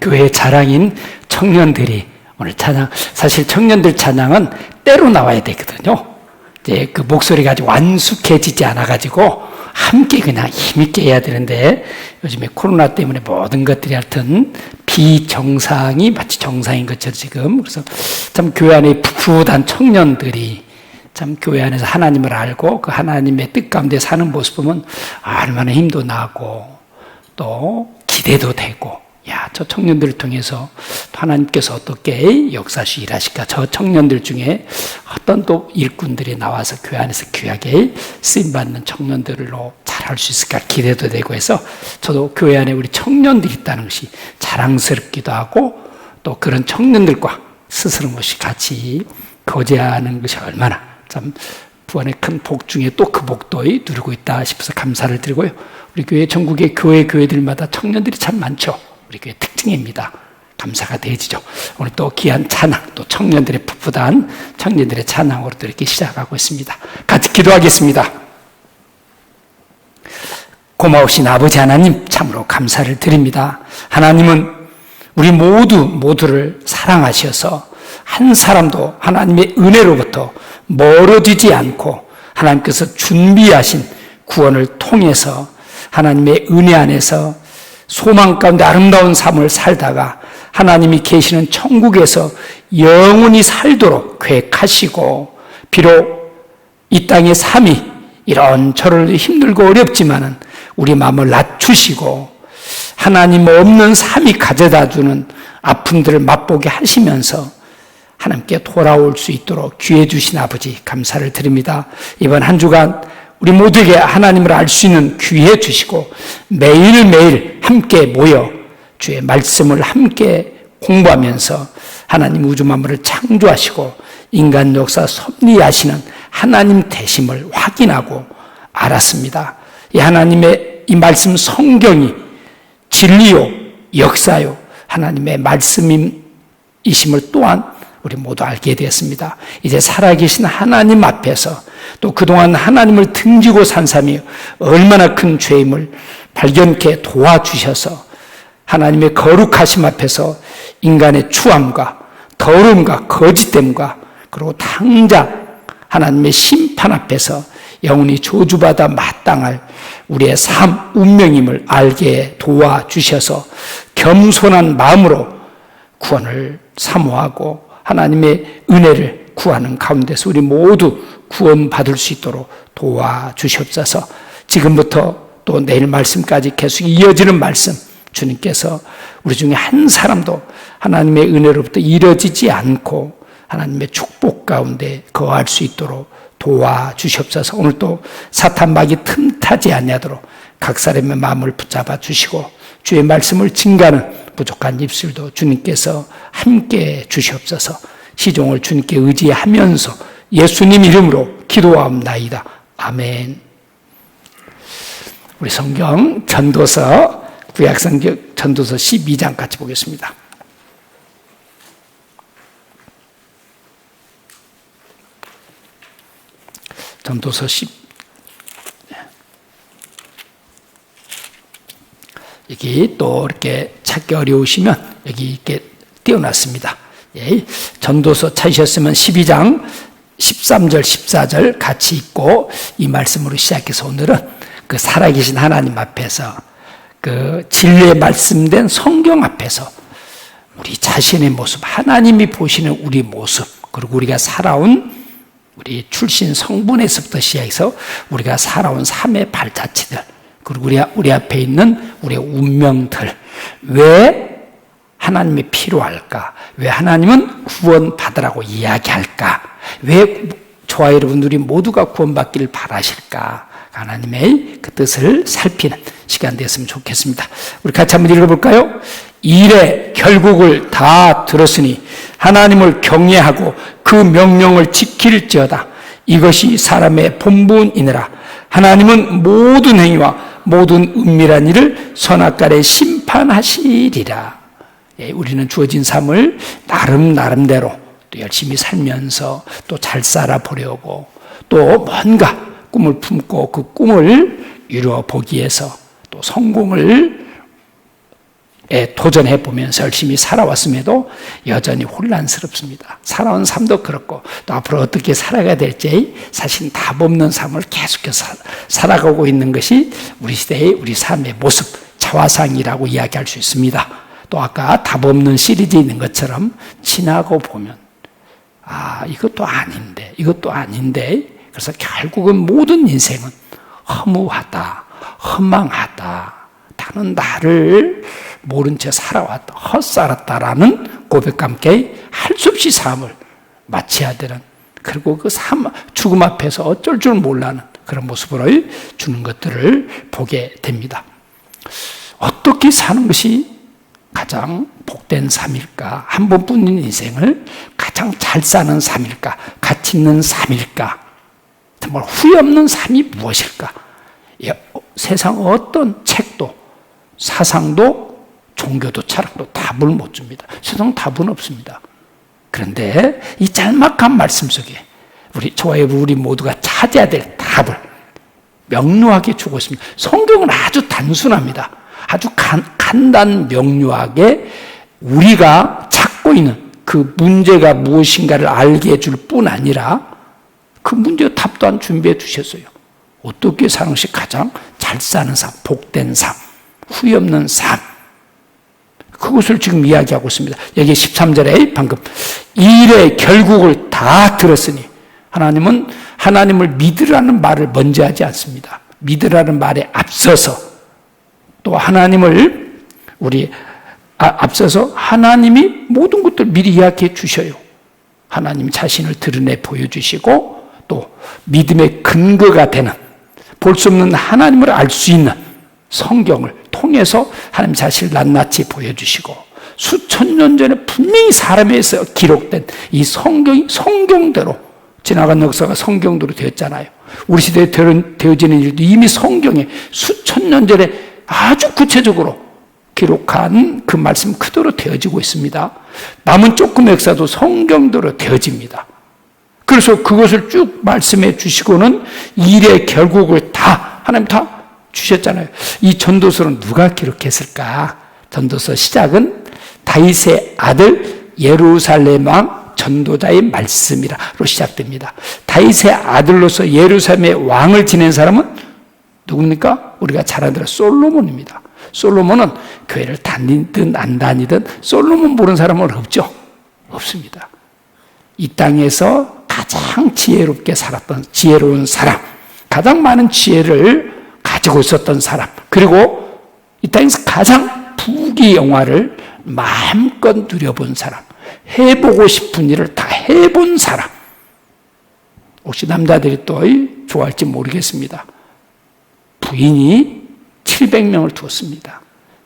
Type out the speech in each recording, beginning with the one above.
교회의 자랑인 청년들이 오늘 찬양, 사실 청년들 찬양은 때로 나와야 되거든요. 이제 그 목소리가 아직 완숙해지지 않아가지고 함께 그냥 힘있게 해야 되는데 요즘에 코로나 때문에 모든 것들이 하여튼 비정상이 마치 정상인 것처럼 지금, 그래서 참 교회 안에 풋풋한 청년들이 참 교회 안에서 하나님을 알고 그 하나님의 뜻 가운데 사는 모습 보면 얼마나 힘도 나고 또 기대도 되고, 야, 저 청년들을 통해서 또 하나님께서 어떻게 역사시 일하실까? 저 청년들 중에 어떤 또 일꾼들이 나와서 교회 안에서 귀하게 쓰임받는 청년들로 잘할 수 있을까 기대도 되고 해서 저도 교회 안에 우리 청년들이 있다는 것이 자랑스럽기도 하고 또 그런 청년들과 스스럼없이 같이 거제하는 것이 얼마나 참 구원의 큰 복 중에 또 그 복도 누리고 있다 싶어서 감사를 드리고요. 우리 교회 전국의 교회들마다 청년들이 참 많죠. 우리 교회 특징입니다. 감사가 되지죠. 오늘 또 귀한 찬양, 또 청년들의 풋풋한 청년들의 찬양으로 또 이렇게 시작하고 있습니다. 같이 기도하겠습니다. 고마우신 아버지 하나님, 참으로 감사를 드립니다. 하나님은 우리 모두를 사랑하셔서 한 사람도 하나님의 은혜로부터 멀어지지 않고 하나님께서 준비하신 구원을 통해서 하나님의 은혜 안에서 소망 가운데 아름다운 삶을 살다가 하나님이 계시는 천국에서 영원히 살도록 계획하시고, 비록 이 땅의 삶이 이런저런 힘들고 어렵지만은 우리 마음을 낮추시고 하나님 없는 삶이 가져다주는 아픔들을 맛보게 하시면서 하나님께 돌아올 수 있도록 기회 주신 아버지 감사를 드립니다. 이번 한 주간 우리 모두에게 하나님을 알 수 있는 기회 주시고 매일매일 함께 모여 주의 말씀을 함께 공부하면서 하나님 우주 만물을 창조하시고 인간 역사 섭리하시는 하나님 되심을 확인하고 알았습니다. 이 하나님의 이 말씀 성경이 진리요 역사요 하나님의 말씀이심을 또한 우리 모두 알게 되었습니다. 이제 살아계신 하나님 앞에서 또 그동안 하나님을 등지고 산 삶이 얼마나 큰 죄임을 발견케 도와주셔서 하나님의 거룩하심 앞에서 인간의 추함과 더러움과 거짓됨과 그리고 당장 하나님의 심판 앞에서 영원히 저주받아 마땅할 우리의 삶 운명임을 알게 도와주셔서 겸손한 마음으로 구원을 사모하고 하나님의 은혜를 구하는 가운데서 우리 모두 구원받을 수 있도록 도와주시옵소서. 지금부터 또 내일 말씀까지 계속 이어지는 말씀, 주님께서 우리 중에 한 사람도 하나님의 은혜로부터 이뤄지지 않고 하나님의 축복 가운데 거할 수 있도록 도와주시옵소서. 오늘 또 사탄 마귀 틈타지 아니하도록 각 사람의 마음을 붙잡아 주시고 주의 말씀을 증가하는 부족한 입술도 주님께서 함께 주시옵소서. 시종을 주님께 의지하면서 예수님 이름으로 기도하옵나이다. 아멘. 우리 성경 전도서, 구약성경 전도서 12장 같이 보겠습니다. 전도서 10 여기 또 이렇게 찾기 어려우시면 여기 이렇게 띄워놨습니다. 예, 전도서 찾으셨으면 12장 13절 14절 같이 읽고 이 말씀으로 시작해서 오늘은 그 살아계신 하나님 앞에서 그 진리의 말씀된 성경 앞에서 우리 자신의 모습, 하나님이 보시는 우리 모습, 그리고 우리가 살아온 우리 출신 성분에서부터 시작해서 우리가 살아온 삶의 발자취들, 그리고 우리 앞에 있는 우리의 운명들, 왜 하나님이 필요할까? 왜 하나님은 구원받으라고 이야기할까? 왜 저와 여러분 우리 모두가 구원받기를 바라실까? 하나님의 그 뜻을 살피는 시간 되었으면 좋겠습니다. 우리 같이 한번 읽어볼까요? 일의 결국을 다 들었으니 하나님을 경외하고 그 명령을 지킬지어다. 이것이 사람의 본분이니라. 하나님은 모든 행위와 모든 은밀한 일을 선악간에 심판하시리라. 예, 우리는 주어진 삶을 나름대로 또 열심히 살면서 또 잘 살아보려고 또 뭔가 꿈을 품고 그 꿈을 이루어 보기 위해서 또 성공을 도전해 보면서 열심히 살아왔음에도 여전히 혼란스럽습니다. 살아온 삶도 그렇고 또 앞으로 어떻게 살아가야 될지 사실 답 없는 삶을 계속해서 살아가고 있는 것이 우리 시대의 우리 삶의 모습, 자화상이라고 이야기할 수 있습니다. 또 아까 답 없는 시리즈에 있는 것처럼 지나고 보면 이것도 아닌데 이것도 아닌데 그래서 결국은 모든 인생은 허무하다, 허망하다, 나는 나를 모른 채 살아왔다, 헛살았다라는 고백과 함께 할 수 없이 삶을 마쳐야 되는, 그리고 그 죽음 앞에서 어쩔 줄 몰라는 그런 모습을 주는 것들을 보게 됩니다. 어떻게 사는 것이 가장 복된 삶일까? 한 번뿐인 인생을 가장 잘 사는 삶일까? 가치 있는 삶일까? 정말 후회 없는 삶이 무엇일까? 세상 어떤 책도 사상도 종교도 철학도 답을 못 줍니다. 세상 답은 없습니다. 그런데 이 짤막한 말씀 속에 저와 우리 모두가 찾아야 될 답을 명료하게 주고 있습니다. 성경은 아주 단순합니다. 아주 간단 명료하게 우리가 찾고 있는 그 문제가 무엇인가를 알게 해줄 뿐 아니라 그 문제의 답 또한 준비해 주셨어요. 어떻게 사는 것이 가장 잘 사는 삶, 복된 삶, 후회 없는 삶, 그것을 지금 이야기하고 있습니다. 여기 13절에 방금 이 일의 결국을 다 들었으니, 하나님은 하나님을 믿으라는 말을 먼저 하지 않습니다. 믿으라는 말에 앞서서 또 하나님을 앞서서 하나님이 모든 것들 미리 이야기해 주셔요. 하나님 자신을 드러내 보여주시고 또 믿음의 근거가 되는, 볼 수 없는 하나님을 알 수 있는 성경을 통해서 하나님 자신을 낱낱이 보여주시고, 수천 년 전에 분명히 사람에서 기록된 이 성경이 성경대로, 지나간 역사가 성경대로 되었잖아요. 우리 시대에 되어지는 일도 이미 성경에 수천 년 전에 아주 구체적으로 기록한 그 말씀 그대로 되어지고 있습니다. 남은 조금의 역사도 성경대로 되어집니다. 그래서 그것을 쭉 말씀해 주시고는 일의 결국을 다 하나님 다 주셨잖아요. 이 전도서는 누가 기록했을까? 전도서 시작은 다윗의 아들 예루살렘 왕 전도자의 말씀이라로 시작됩니다. 다윗의 아들로서 예루살렘의 왕을 지낸 사람은 누굽니까? 우리가 잘 아는 솔로몬입니다. 솔로몬은 교회를 다니든 안 다니든 솔로몬 모르는 사람은 없죠? 없습니다. 이 땅에서 가장 지혜롭게 살았던 지혜로운 사람, 가장 많은 지혜를 가지고 있었던 사람, 그리고 이 땅에서 가장 부귀영화를 마음껏 누려본 사람, 해보고 싶은 일을 다 해본 사람. 혹시 남자들이 또 좋아할지 모르겠습니다. 부인이 700명을 두었습니다.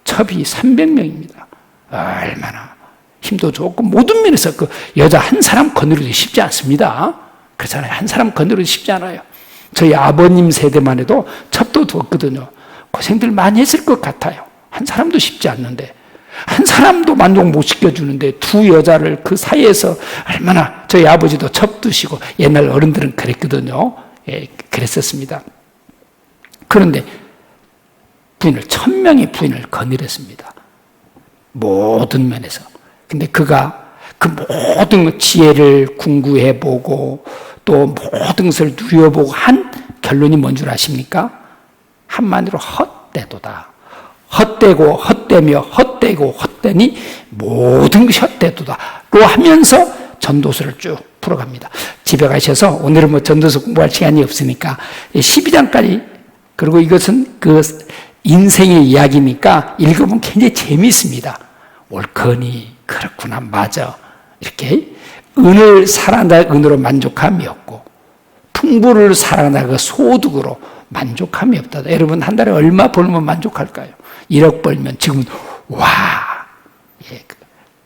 첩이 300명입니다. 얼마나 힘도 좋고 모든 면에서 그 여자 한 사람 거느리기 쉽지 않습니다. 그렇잖아요. 한 사람 거느리기 쉽지 않아요. 저희 아버님 세대만 해도 첩도 두었거든요. 고생들 많이 했을 것 같아요. 한 사람도 쉽지 않는데, 한 사람도 만족 못 시켜주는데 두 여자를 그 사이에서 얼마나, 저희 아버지도 첩 두시고 옛날 어른들은 그랬거든요. 그랬었습니다. 그런데 1000명의 부인을 거느렸습니다. 모든 면에서. 근데 그가 그 모든 지혜를 궁구해보고 또 모든 것을 누려보고 한 결론이 뭔 줄 아십니까? 한마디로 헛되도다. 헛되고 헛되며 헛되고 헛되니 모든 것이 헛되도다 로 하면서 전도서를 쭉 풀어갑니다. 집에 가셔서, 오늘은 전도서 공부할 시간이 없으니까 12장까지, 그리고 이것은 그 인생의 이야기니까 읽으면 굉장히 재미있습니다. 옳거니 그렇구나, 맞아, 이렇게 은을 살아나가 은으로 만족함이 없고 풍부를 살아나가 소득으로 만족함이 없다. 여러분 한 달에 얼마 벌면 만족할까요? 1억 벌면 지금은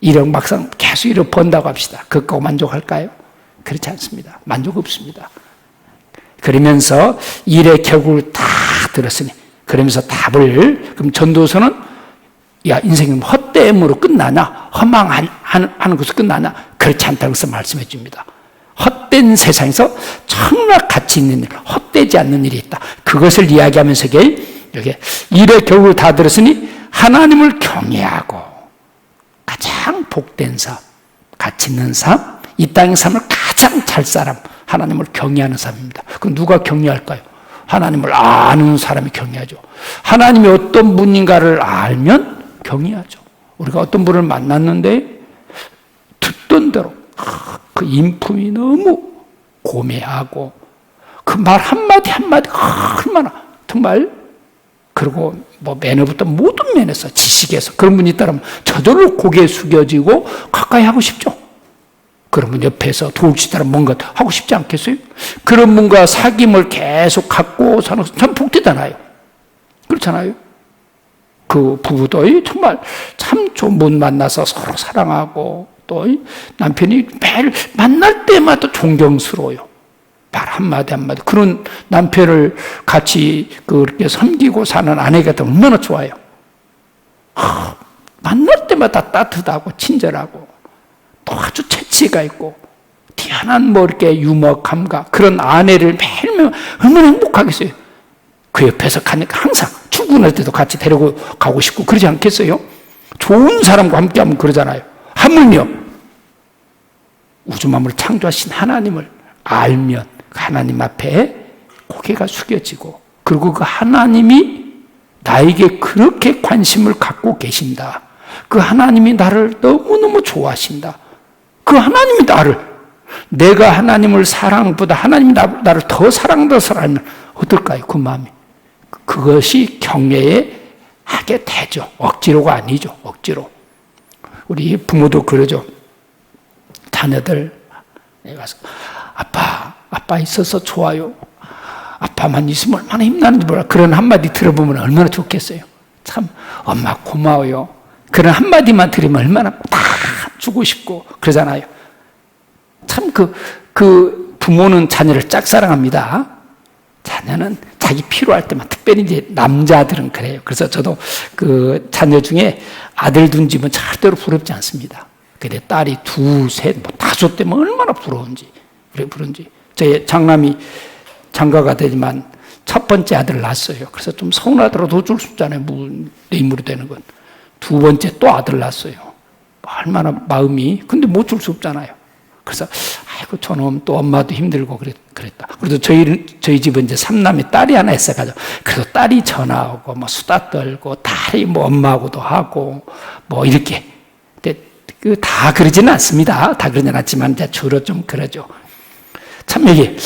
1억 막상 계속 1억 번다고 합시다. 그거 만족할까요? 그렇지 않습니다. 만족 없습니다. 그러면서 일의 결국을 다 들었으니, 그러면서 답을, 그럼 전도서는 야, 인생은 헛됨으로 끝나냐? 허망하는 것으로 끝나냐? 그렇지 않다는 것을 말씀해 줍니다. 헛된 세상에서 정말 가치 있는 일, 헛되지 않는 일이 있다. 그것을 이야기하면서 여기 일의 결국을 다 들었으니 하나님을 경외하고 가장 복된 삶, 가치 있는 삶, 이 땅의 삶을 가장 잘 사람, 하나님을 경외하는 삶입니다. 그럼 누가 경외할까요? 하나님을 아는 사람이 경외하죠. 하나님이 어떤 분인가를 알면 경외하죠. 우리가 어떤 분을 만났는데 듣던 대로 그 인품이 너무 고매하고 그 말 한마디 한마디 얼마나 정말, 그리고 뭐 매너부터 모든 면에서, 지식에서 그런 분이 있다면 저절로 고개 숙여지고 가까이 하고 싶죠. 그런 분 옆에서 도울 수 있다면 뭔가 하고 싶지 않겠어요? 그런 분과 사귐을 계속 갖고 사는 것은 참 복되잖아요. 그렇잖아요. 그 부부도 정말 참 좋은 분 만나서 서로 사랑하고, 또 남편이 매일 만날 때마다 존경스러워요. 말 한마디 한마디. 그런 남편을 같이 그렇게 섬기고 사는 아내가 얼마나 좋아요. 만날 때마다 따뜻하고 친절하고 또 아주 재치가 있고 뛰어난 뭐 이렇게 유머 감각, 그런 아내를 매일매일 얼마나 행복하겠어요. 그 옆에서 가니까 항상 출근할 때도 같이 데리고 가고 싶고 그러지 않겠어요? 좋은 사람과 함께하면 그러잖아요. 하물며 우주 만물을 창조하신 하나님을 알면 하나님 앞에 고개가 숙여지고, 그리고 그 하나님이 나에게 그렇게 관심을 갖고 계신다, 그 하나님이 나를 너무너무 좋아하신다, 그 하나님이 내가 하나님을 사랑보다 하나님이 나를 더 사랑해서 알면 어떨까요? 그 마음이. 그것이 경외에 하게 되죠. 억지로가 아니죠. 억지로. 우리 부모도 그러죠. 자녀들 가서 아빠 있어서 좋아요. 아빠만 있으면 얼마나 힘나는지 몰라. 그런 한마디 들어보면 얼마나 좋겠어요. 참 엄마 고마워요. 그런 한마디만 들으면 얼마나 다 주고 싶고 그러잖아요. 참 그 부모는 자녀를 짝사랑합니다. 자녀는 자기 필요할 때만, 특별히 이제 남자들은 그래요. 그래서 저도 그 자녀 중에 아들 둔 집은 절대로 부럽지 않습니다. 근데 딸이 2, 3, 5 되면 얼마나 부러운지. 제 장남이 장가가 되지만 첫 번째 아들을 낳았어요. 그래서 좀 서운하더라도 어쩔 수 없잖아요. 내 힘으로 되는 건. 2번째 또 아들 낳았어요. 얼마나 마음이, 근데 못 줄 수 없잖아요. 그래서 아이고 저놈, 또 엄마도 힘들고 그랬다. 그래도 저희 집은 이제 3남매 딸이 하나 있어가지고, 그래도 딸이 전화 오고 뭐 수다 떨고, 딸이 뭐 엄마하고도 하고 뭐 이렇게. 근데 다 그러지는 않습니다. 다 그러지는 않지만 이제 주로 좀 그러죠. 참 여기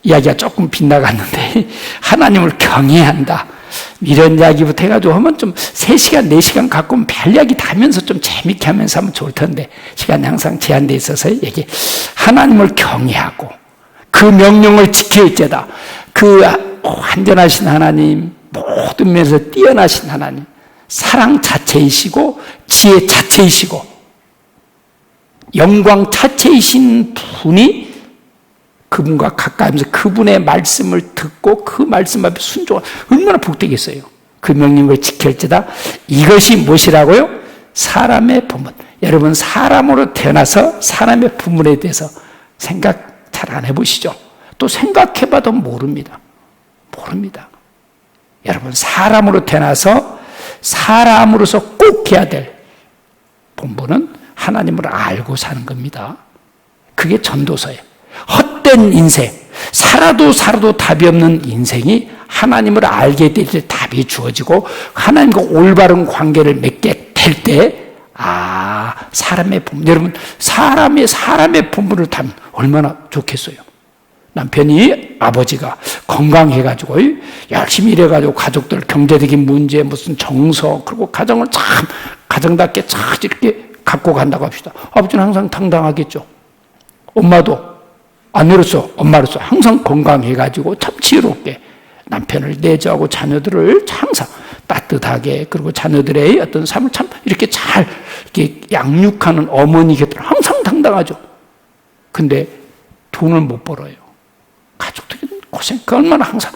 이야기가 조금 빗나갔는데, 하나님을 경외한다, 이런 이야기부터 해가지고 하면 좀 3시간, 4시간 갖고 오면 별 이야기 다 하면서 좀 재밌게 하면서 하면 좋을 텐데, 시간이 항상 제한되어 있어서 여기 하나님을 경외하고 그 명령을 지킬지어다. 그 완전하신 하나님, 모든 면에서 뛰어나신 하나님, 사랑 자체이시고 지혜 자체이시고 영광 자체이신 분이, 그분과 가까이 하면서 그분의 말씀을 듣고 그 말씀 앞에 순종하, 얼마나 복되겠어요. 그 명령을 지킬지다. 이것이 무엇이라고요? 사람의 부문. 여러분, 사람으로 태어나서 사람의 부문에 대해서 생각 잘 안 해보시죠? 또 생각해봐도 모릅니다. 여러분, 사람으로 태어나서 사람으로서 꼭 해야 될 본분은 하나님을 알고 사는 겁니다. 그게 전도서예요. 헛된 인생, 살아도 답이 없는 인생이 하나님을 알게 될 때 답이 주어지고, 하나님과 올바른 관계를 맺게 될 때, 사람의 본분. 여러분, 사람의 본분을 타면 얼마나 좋겠어요. 남편이, 아버지가 건강해가지고 열심히 일해가지고 가족들 경제적인 문제, 무슨 정서, 그리고 가정을 참 가정답게 참 이렇게 갖고 간다고 합시다. 아버지는 항상 당당하겠죠. 엄마도 아내로서, 엄마로서 항상 건강해가지고 참 지혜롭게 남편을 내조하고 자녀들을 항상 따뜻하게, 그리고 자녀들의 어떤 삶을 참 이렇게 잘 이렇게 양육하는 어머니 곁으로 항상 당당하죠. 근데 돈을 못 벌어요. 가족들이 고생, 그 얼마나 항상.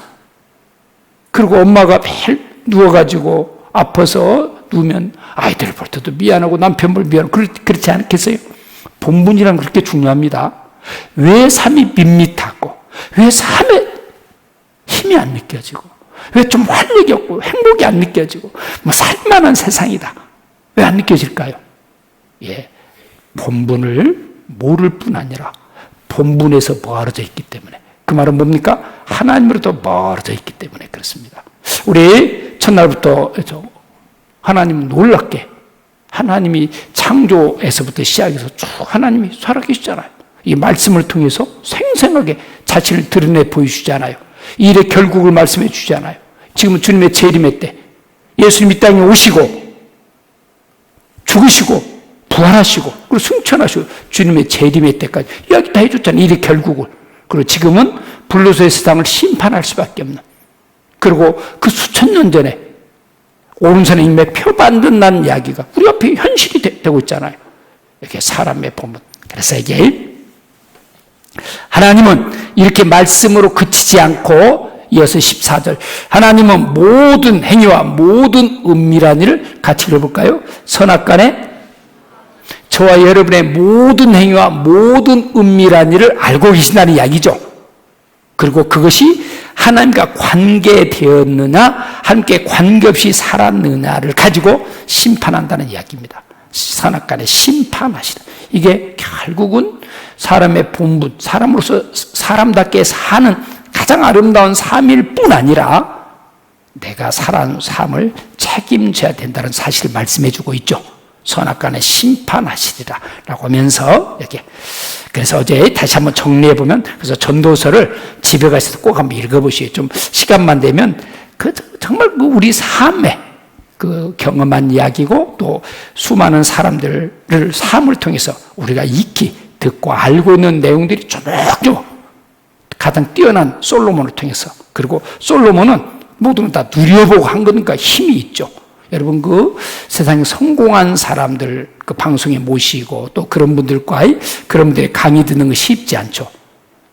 그리고 엄마가 매일 누워가지고 아파서 누우면 아이들 볼 때도 미안하고 남편 볼 미안하고 그렇지 않겠어요? 본분이란 그렇게 중요합니다. 왜 삶이 밋밋하고, 왜 삶에 힘이 안 느껴지고, 왜 좀 활력이 없고 행복이 안 느껴지고 뭐 살만한 세상이다. 왜 안 느껴질까요? 예, 본분을 모를 뿐 아니라 본분에서 멀어져 있기 때문에. 그 말은 뭡니까? 하나님으로부터 멀어져 있기 때문에 그렇습니다. 우리 첫날부터 하나님은 놀랍게 하나님이 창조에서부터 시작해서 쭉 하나님이 살아계시잖아요. 이 말씀을 통해서 생생하게 자신을 드러내 보여주잖아요. 이 일의 결국을 말씀해 주잖아요. 지금은 주님의 재림의 때 예수님 이 땅에 오시고 죽으시고 부활하시고 그리고 승천하시고 주님의 재림의 때까지 이야기 다 해줬잖아요. 일의 결국을. 그리고 지금은 불로소의 세상을 심판할 수밖에 없는, 그리고 그 수천 년 전에 오른손에 임에 표 만든다는 이야기가 우리 앞에 현실이 되고 있잖아요. 이렇게 사람의 본분. 그래서 이게 하나님은 이렇게 말씀으로 그치지 않고 이어서 14절 하나님은 모든 행위와 모든 은밀한 일을 같이 읽어볼까요? 선악간에 저와 여러분의 모든 행위와 모든 은밀한 일을 알고 계신다는 이야기죠. 그리고 그것이 하나님과 관계되었느냐 함께 관계없이 살았느냐를 가지고 심판한다는 이야기입니다. 선악간에 심판하시다. 이게 결국은 사람의 본분, 사람으로서 사람답게 사는 가장 아름다운 삶일 뿐 아니라 내가 살아온 삶을 책임져야 된다는 사실을 말씀해 주고 있죠. 선악간에 심판하시리라 라고 하면서 이렇게. 그래서 어제 다시 한번 정리해 보면, 그래서 전도서를 집에 가셔서 꼭 한번 읽어보시죠. 좀 시간만 되면 정말 우리 삶에 그 경험한 이야기고 또 수많은 사람들을 삶을 통해서 우리가 익히 듣고 알고 있는 내용들이 조목조목 가장 뛰어난 솔로몬을 통해서, 그리고 솔로몬은 모든 걸 다 누려보고 한 거니까 힘이 있죠. 여러분 그 세상에 성공한 사람들 그 방송에 모시고 또 그런 분들과의 그런 분들의 강의 듣는 거 쉽지 않죠.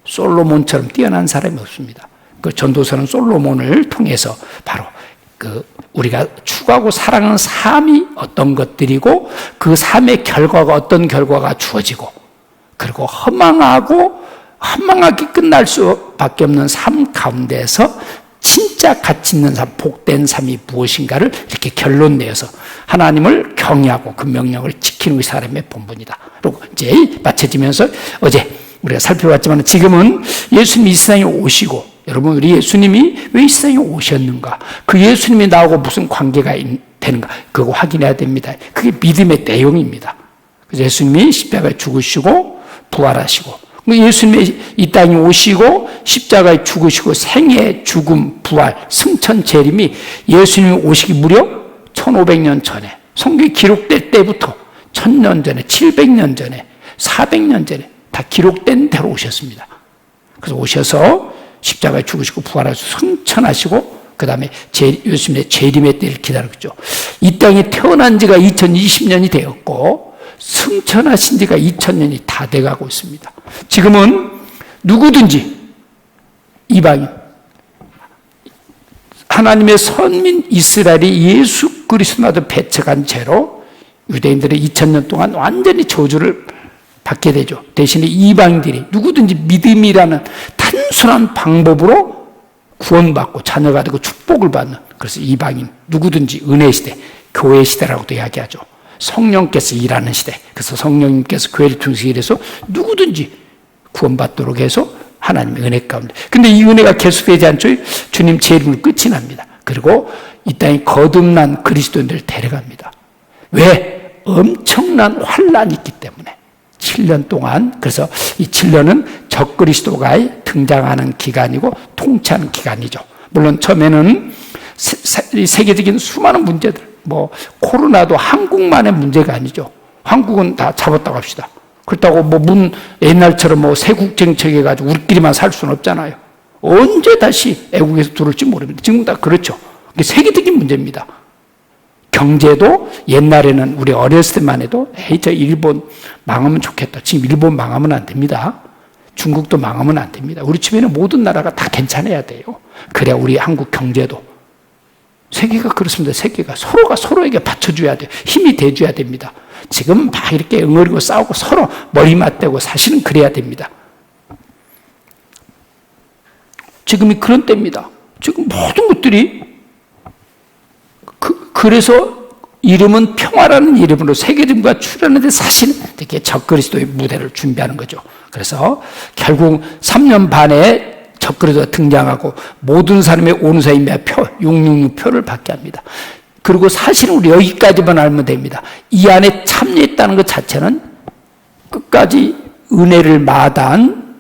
솔로몬처럼 뛰어난 사람이 없습니다. 그 전도서는 솔로몬을 통해서 바로 그 우리가 추구하고 살아가는 삶이 어떤 것들이고 그 삶의 결과가 어떤 결과가 주어지고, 그리고 허망하게 끝날 수밖에 없는 삶 가운데서 진짜 가치 있는 삶, 복된 삶이 무엇인가를 이렇게 결론 내어서 하나님을 경외하고 그 명령을 지키는 것이 사람의 본분이다. 그리고 이제 맞춰지면서 어제 우리가 살펴봤지만 지금은 예수님이 이 세상에 오시고, 여러분 우리 예수님이 왜 이 세상에 오셨는가, 그 예수님이 나하고 무슨 관계가 되는가, 그거 확인해야 됩니다. 그게 믿음의 내용입니다. 그래서 예수님이 십자가에 죽으시고 부활하시고, 예수님이 이 땅에 오시고 십자가에 죽으시고 생애, 죽음, 부활, 승천, 재림이 예수님이 오시기 무려 1500년 전에, 성경이 기록될 때부터 1000년 전에, 700년 전에, 400년 전에 다 기록된 대로 오셨습니다. 그래서 오셔서 십자가에 죽으시고 부활하시고 승천하시고 그 다음에 예수님의 재림의 때를 기다렸죠. 이 땅에 태어난 지가 2020년이 되었고 승천하신 지가 2000년이 다 돼가고 있습니다. 지금은 누구든지 이방인, 하나님의 선민 이스라엘이 예수 그리스도마저 배척한 채로 유대인들의 2000년 동안 완전히 저주를 받게 되죠. 대신에 이방인들이 누구든지 믿음이라는 단순한 방법으로 구원받고 자녀가 되고 축복을 받는, 그래서 이방인 누구든지 은혜 시대, 교회 시대라고도 이야기하죠. 성령께서 일하는 시대. 그래서 성령님께서 교회를 통해서 일해서 누구든지 구원받도록 해서 하나님의 은혜 가운데. 근데 이 은혜가 계속되지 않죠. 주님 재림으로 끝이 납니다. 그리고 이 땅에 거듭난 그리스도인들을 데려갑니다. 왜? 엄청난 환란이 있기 때문에. 7년 동안. 그래서 이 7년은 적그리스도가 등장하는 기간이고 통치하는 기간이죠. 물론 처음에는 세계적인 수많은 문제들, 뭐 코로나도 한국만의 문제가 아니죠. 한국은 다 잡았다고 합시다. 그렇다고 옛날처럼 세국 정책해가지고 우리끼리만 살 수는 없잖아요. 언제 다시 애국에서 들어올지 모릅니다. 지금 다 그렇죠. 이게 세계적인 문제입니다. 경제도 옛날에는 우리 어렸을 때만 해도 저 일본 망하면 좋겠다. 지금 일본 망하면 안 됩니다. 중국도 망하면 안 됩니다. 우리 주변에 모든 나라가 다 괜찮아야 돼요. 그래야 우리 한국 경제도. 세계가 그렇습니다. 세계가 서로가 서로에게 받쳐줘야 돼요. 힘이 돼줘야 됩니다. 지금 막 이렇게 응어리고 싸우고 서로 머리 맞대고 사실은 그래야 됩니다. 지금이 그런 때입니다. 지금 모든 것들이 그래서 이름은 평화라는 이름으로 세계정부가 출현하는데 사실은 되게 적그리스도의 무대를 준비하는 거죠. 그래서 결국 3년 반에 적그리스도가 등장하고 모든 사람의 온사임의 표, 666표를 받게 합니다. 그리고 사실은 우리 여기까지만 알면 됩니다. 이 안에 참여했다는 것 자체는 끝까지 은혜를 마다한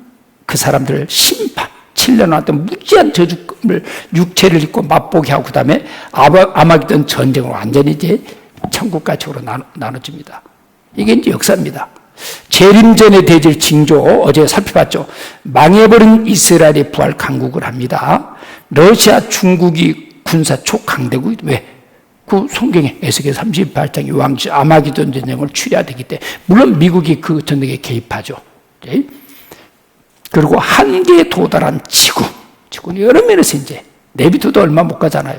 그 사람들을 심판, 7년 왔던 무지한 저주금을 육체를 입고 맛보게 하고 그 다음에 아마겟돈 전쟁으로 완전히 이제 천국과 지옥으로 나눠집니다. 이게 이제 역사입니다. 재림전의 대질 징조 어제 살펴봤죠. 망해버린 이스라엘이 부활 강국을 합니다. 러시아, 중국이 군사 초강대국이 왜? 그 성경에 에스겔 38장 요한시 아마겟돈 전쟁을 치러야 되기 때문에 물론 미국이 그 전쟁에 개입하죠. 그리고 한계에 도달한 지구는 여러 면에서 이제 내비둬도 얼마 못 가잖아요.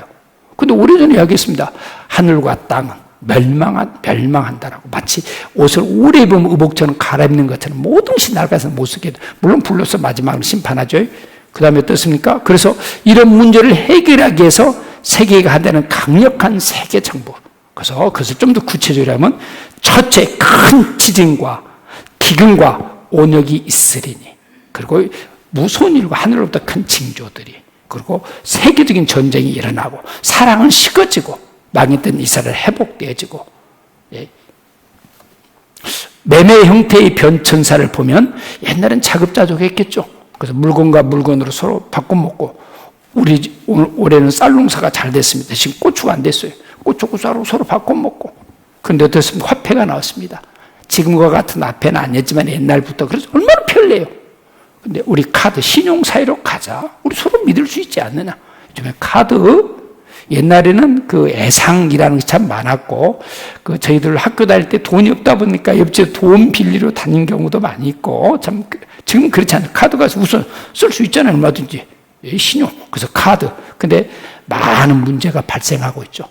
근데 오래전에 이야기했습니다. 하늘과 땅은 멸망한다라고. 마치 옷을 오래 입으면 의복처럼 갈아입는 것처럼 모든 것이 낡아서 못 쓰게 돼. 물론 불로서 마지막으로 심판하죠. 그 다음에 어떻습니까? 그래서 이런 문제를 해결하기 위해서 세계가 한다는 강력한 세계 정부. 그래서 그것을 좀 더 구체적으로 하면 첫째 큰 지진과 기근과 온역이 있으리니. 그리고 무서운 일과 하늘로부터 큰 징조들이, 그리고 세계적인 전쟁이 일어나고 사랑은 식어지고 망했던 이스라엘 회복되어지고, 매매 형태의 변천사를 보면 옛날엔 자급자족했겠죠. 그래서 물건과 물건으로 서로 바꿔먹고, 올해는 쌀 농사가 잘 됐습니다. 지금 고추가 안 됐어요. 고추고 쌀로 서로 바꿔먹고. 그런데 어떻습니까? 화폐가 나왔습니다. 지금과 같은 화폐는 아니었지만 옛날부터. 그래서 얼마나 편리해요. 근데 우리 카드, 신용사회로 가자. 우리 서로 믿을 수 있지 않느냐. 요즘에 카드, 옛날에는 그 애상이라는 게 참 많았고, 저희들 학교 다닐 때 돈이 없다 보니까 옆집에 돈 빌리러 다닌 경우도 많이 있고, 참, 지금 그렇지 않아요. 카드가 우선 쓸 수 있잖아요. 얼마든지. 신용. 그래서 카드. 근데 많은 문제가 발생하고 있죠.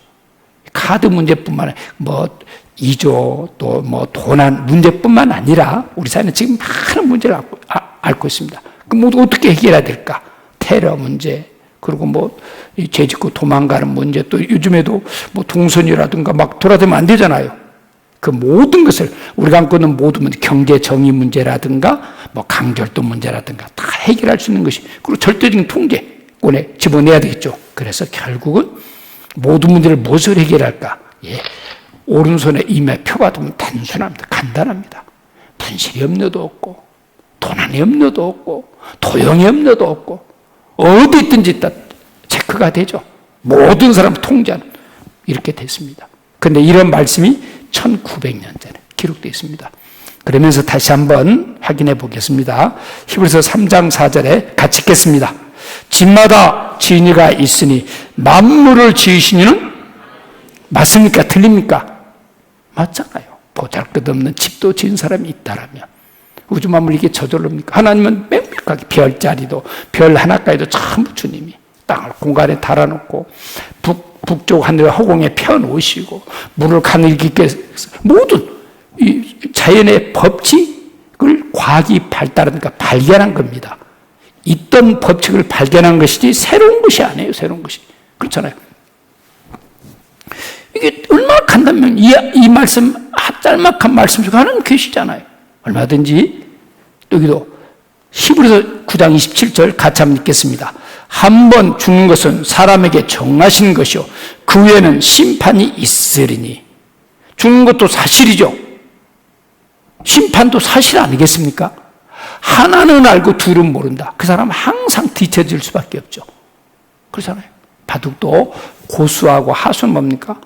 카드 문제뿐만 아니라, 이조, 또 도난 문제뿐만 아니라, 우리 사회는 지금 많은 문제를 앓고 있습니다. 그럼 어떻게 해결해야 될까? 테러 문제, 그리고 죄 짓고 도망가는 문제, 또 요즘에도 동선이라든가 막 돌아다니면 안 되잖아요. 그 모든 것을 우리가 안고 있는 모든 경제 정의 문제라든가 강결도 문제라든가 다 해결할 수 있는 것이, 그리고 절대적인 통제권에 집어내야 되겠죠. 그래서 결국은 모든 문제를 무엇을 해결할까? 오른손에 임의 표 받으면 단순합니다. 간단합니다. 분실의 염려도 없고, 도난의 염려도 없고, 도용의 염려도 없고, 어디 있든지 다 체크가 되죠. 모든 사람을 통제하는, 이렇게 됐습니다. 그런데 이런 말씀이 1900년 전에 기록되어 있습니다. 그러면서 다시 한번 확인해 보겠습니다. 히브리서 3장 4절에 같이 읽겠습니다. 집마다 지은이가 있으니 만물을 지으신 이는 맞습니까? 틀립니까? 맞잖아요. 보잘것없는 집도 지은 사람이 있다라면 우주 만물 이게 저절로입니까? 하나님은 명백하게 별자리도 별 하나까지도 전부 주님이 땅을 공간에 달아놓고 북쪽 하늘을 허공에 펴놓으시고 물을 가늘 깊게 모든 이 자연의 법칙을 과학이 발달하니까 발견한 겁니다. 있던 법칙을 발견한 것이지 새로운 것이 아니에요. 새로운 것이. 그렇잖아요. 이게 얼마나 간단하면 이 말씀, 짤막한 말씀 중에 하나는 계시잖아요. 얼마든지. 여기도 히브리서 9장 27절 같이 한번 읽겠습니다. 한 번 죽는 것은 사람에게 정하신 것이요 그 후에는 심판이 있으리니. 죽는 것도 사실이죠. 심판도 사실 아니겠습니까? 하나는 알고 둘은 모른다. 그 사람은 항상 뒤처질 수밖에 없죠. 그렇잖아요. 바둑도 고수하고 하수는 뭡니까?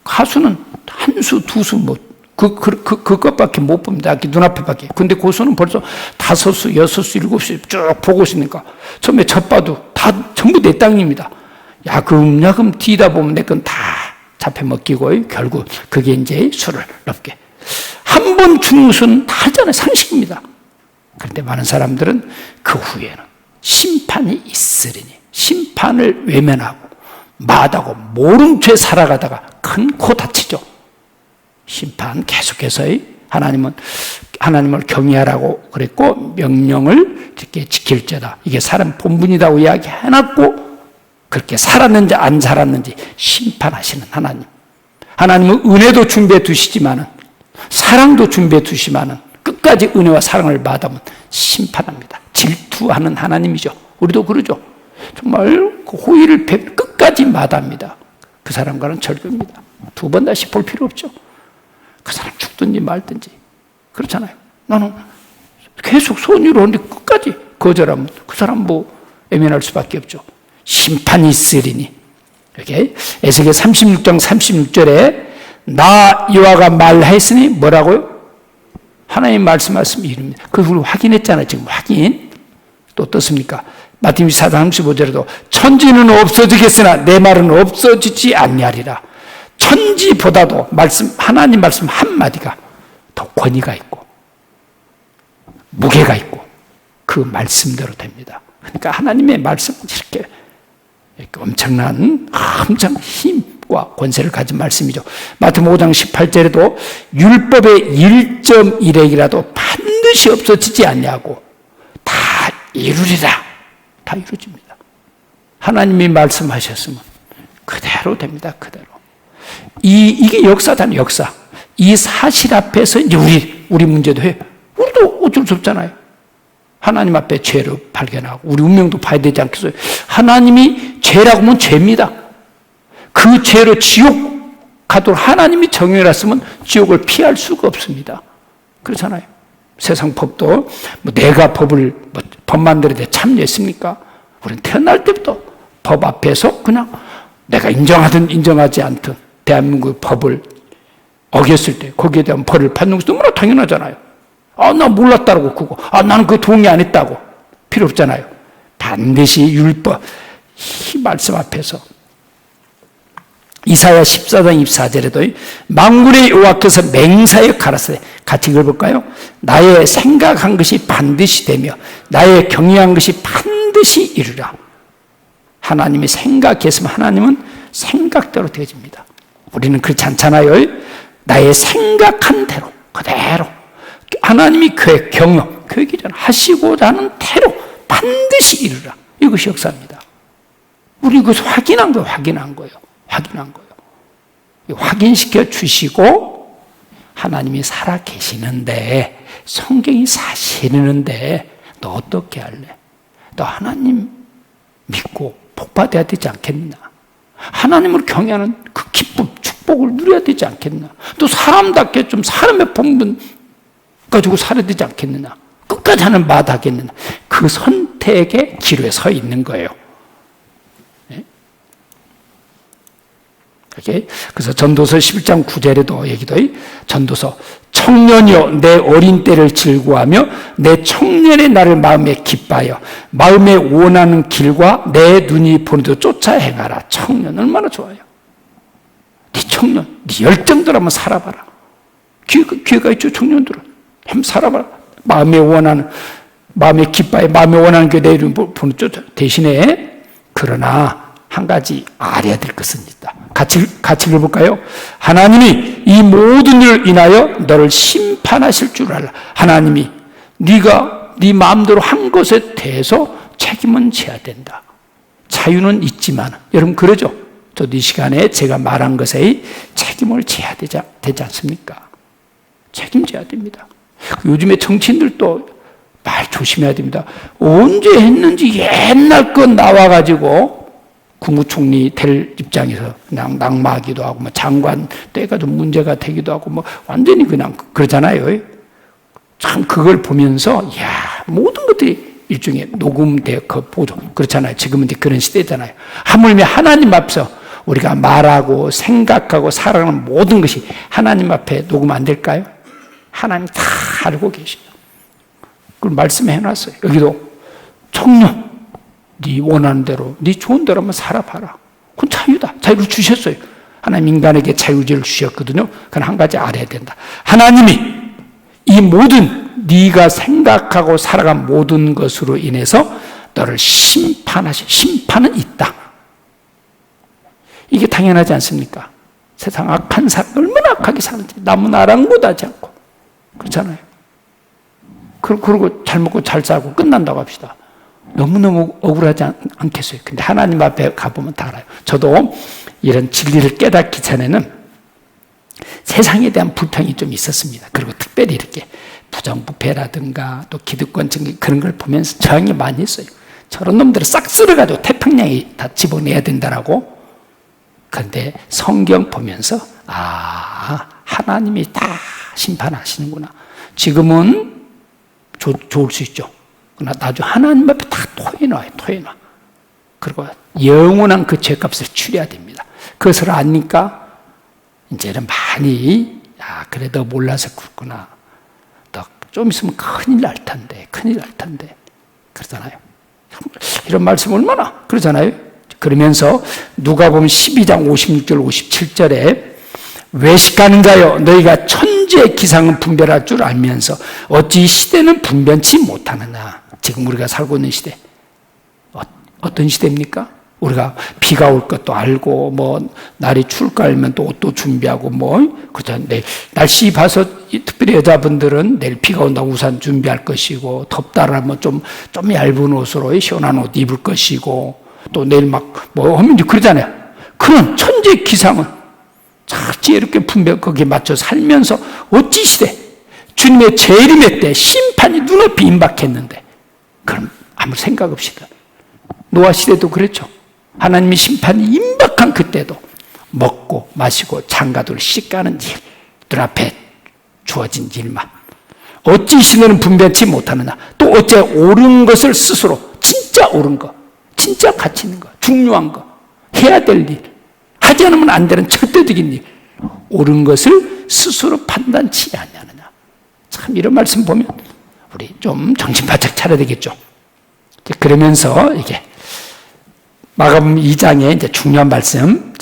하수는 한 수, 두 수 그것밖에 못 봅니다. 눈앞에밖에. 근데 고수는 벌써 5수, 6수, 7수 쭉 보고 있으니까 처음에 젖봐도 다 전부 내 땅입니다. 야금야금 뒤다 보면 내 건 다 잡혀 먹히고 결국 그게 이제 수를 넘게. 한 번 죽는 것은 다 알잖아요. 상식입니다. 그런데 많은 사람들은 그 후에는 심판이 있으리니 심판을 외면하고 마다하고 모른 채 살아가다가 큰 코 다치죠. 심판 계속해서 하나님을 경외하라고 그랬고 명령을 지킬자다. 이게 사람 본분이라고 이야기해놨고 그렇게 살았는지 안 살았는지 심판하시는 하나님. 하나님은 은혜도 준비해 두시지만은, 사랑도 준비해 두시지만은, 끝까지 은혜와 사랑을 마다면 심판합니다. 질투하는 하나님이죠. 우리도 그러죠. 정말 그 호의를 끝까지 마다합니다. 그 사람과는 절교입니다. 두 번 다시 볼 필요 없죠. 그 사람 죽든지 말든지. 그렇잖아요. 나는 계속 손으로 하는데 끝까지 거절하면 그 사람 뭐 애면할 수밖에 없죠. 심판이 있으리니. 이렇게 에스겔 36장 36절에 나 여호와가 말하였으니 뭐라고요? 하나님 말씀하시면 이릅니다. 그걸 확인했잖아요. 지금 확인. 또 어떻습니까? 마태복음 4장 35절에도 천지는 없어지겠으나 내 말은 없어지지 아니하리라. 천지보다도 하나님 말씀 한마디가 더 권위가 있고 무게가 있고 그 말씀대로 됩니다. 그러니까 하나님의 말씀은 이렇게 엄청난 힘과 권세를 가진 말씀이죠. 마태복음 5장 18절에도 율법의 1.1핵이라도 반드시 없어지지 않냐고 다 이루리라. 다 이루어집니다. 하나님이 말씀하셨으면 그대로 됩니다. 그대로. 이게 역사잖아요. 역사. 이 사실 앞에서 이제 우리 문제도 해요. 우리도 어쩔 수 없잖아요. 하나님 앞에 죄를 발견하고 우리 운명도 봐야 되지 않겠어요? 하나님이 죄라고 하면 죄입니다. 그 죄로 지옥 가도록 하나님이 정해놨으면 지옥을 피할 수가 없습니다. 그렇잖아요. 세상 법도 내가 법 만들어야 돼 참여했습니까? 우리는 태어날 때부터 법 앞에서 그냥 내가 인정하든 인정하지 않든 대한민국의 법을 어겼을 때 거기에 대한 벌을 받는 것도 너무나 당연하잖아요. 나 몰랐다고 그거. 나는 그거 동의 안 했다고. 필요 없잖아요. 반드시 율법, 이 말씀 앞에서. 이사야 14장 24절에도 만군의 여호와께서 맹사에 가라사대. 같이 읽어볼까요? 나의 생각한 것이 반드시 되며 나의 경영한 것이 반드시 이루라. 하나님이 생각했으면 하나님은 생각대로 되어집니다. 우리는 그렇지 않잖아요. 나의 생각한 대로 그대로 하나님이 계획이잖아. 하시고자 하는 대로 반드시 이루라. 이것이 역사입니다. 우리 그것을 확인한 거예요. 확인한 거예요. 확인시켜 주시고 하나님이 살아 계시는데 성경이 사실이는데 너 어떻게 할래? 너 하나님 믿고 복받아야 되지 않겠나? 하나님을 경외하는 그 기쁨, 축복을 누려야 되지 않겠나? 또 사람답게 좀 사람의 본분 가지고 살아야 되지 않겠느냐? 끝까지 하는 마다하겠느냐? 그 선택의 기로에 서 있는 거예요. 네? 이렇게. 그래서 전도서 11장 9절에도 얘기도 전도서 청년이여 내 어린 때를 즐거워하며 내 청년의 날을 마음에 기뻐하여 마음에 원하는 길과 내 눈이 보는 데 쫓아 행하라. 청년 얼마나 좋아요. 네 청년, 네 열정대로 한번 살아봐라. 기회가 있죠. 청년들은 한번 살아봐라. 마음에 기뻐하여 마음에 원하는 게 내 눈이 보는 쫓아. 대신에 그러나 한 가지 알아야 될 것은 있다. 같이 읽어볼까요? 하나님이 이 모든 일을 인하여 너를 심판하실 줄 알라. 하나님이 네가 네 마음대로 한 것에 대해서 책임은 져야 된다. 자유는 있지만 여러분 그러죠? 저도 이 시간에 제가 말한 것에 책임을 져야 되지 않습니까? 책임져야 됩니다. 요즘에 정치인들도 말 조심해야 됩니다. 언제 했는지 옛날 것 나와가지고 국무총리 될 입장에서 그냥 낙마하기도 하고, 장관 때가 좀 문제가 되기도 하고, 완전히 그냥 그러잖아요. 참 그걸 보면서, 모든 것들이 일종의 녹음되어 보죠. 그렇잖아요. 지금은 이제 그런 시대잖아요. 하물며 하나님 앞에서 우리가 말하고 생각하고 살아가는 모든 것이 하나님 앞에 녹음 안 될까요? 하나님 다 알고 계시죠. 그걸 말씀해 놨어요. 여기도 청년. 네 원하는 대로, 네 좋은 대로 한번 살아봐라. 그건 자유다. 자유를 주셨어요. 하나님 인간에게 자유를 주셨거든요. 그건 한 가지 알아야 된다. 하나님이 이 모든 네가 생각하고 살아간 모든 것으로 인해서 너를 심판은 있다. 이게 당연하지 않습니까? 세상 악한 사람 얼마나 악하게 사는지 남은 아랑곳하지 않고 그렇잖아요. 그리고 잘 먹고 잘 살고 끝난다고 합시다. 너무너무 억울하지 않겠어요? 근데 하나님 앞에 가보면 다 알아요. 저도 이런 진리를 깨닫기 전에는 세상에 대한 불평이 좀 있었습니다. 그리고 특별히 이렇게 부정부패라든가 또 기득권 증기 그런 걸 보면서 저항이 많이 했어요. 저런 놈들을 싹 쓸어가지고 태평양에 다 집어내야 된다라고. 그런데 성경 보면서 하나님이 다 심판하시는구나. 지금은 좋을 수 있죠. 그러나 나중에 하나님 앞에 다 토해놔요. 그리고 영원한 그 죄값을 치러야 됩니다. 그것을 아니까 이제는 많이 그래도 몰라서 그렇구나. 너 좀 있으면 큰일 날 텐데 그러잖아요. 이런 말씀 얼마나 그러잖아요. 그러면서 누가복음 12장 56절 57절에 외식하는 자여 너희가 천지의 기상은 분별할 줄 알면서 어찌 시대는 분변치 못하느냐. 지금 우리가 살고 있는 시대 어떤 시대입니까? 우리가 비가 올 것도 알고 뭐 날이 추울까 알면 또 옷도 준비하고 그렇잖아요. 날씨 봐서 특별히 여자분들은 내일 비가 온다고 우산 준비할 것이고 덥다라면 좀 얇은 옷으로 시원한 옷 입을 것이고 또 내일 하면 그러잖아요. 그런 천재 기상은 자칫 이렇게 분별 거기에 맞춰 살면서 어찌 시대 주님의 재림의 때 심판이 눈앞에 임박했는데 그럼 아무 생각 없이 노아 시대도 그랬죠. 하나님의 심판이 임박한 그때도 먹고 마시고 장가들 씻가는 일, 눈앞에 주어진 일만 어찌 시대는 분별치 못하느냐. 또 어째 옳은 것을 스스로 진짜 옳은 거, 진짜 가치 있는 거, 중요한 거, 해야 될 일, 하지 않으면 안 되는 절대적인 일, 옳은 것을 스스로 판단치 않느냐. 참 이런 말씀 보면 우리 좀 정신 바짝 차려야 되겠죠. 그러면서 이게 마가복음 2장에 이제 중요한 말씀,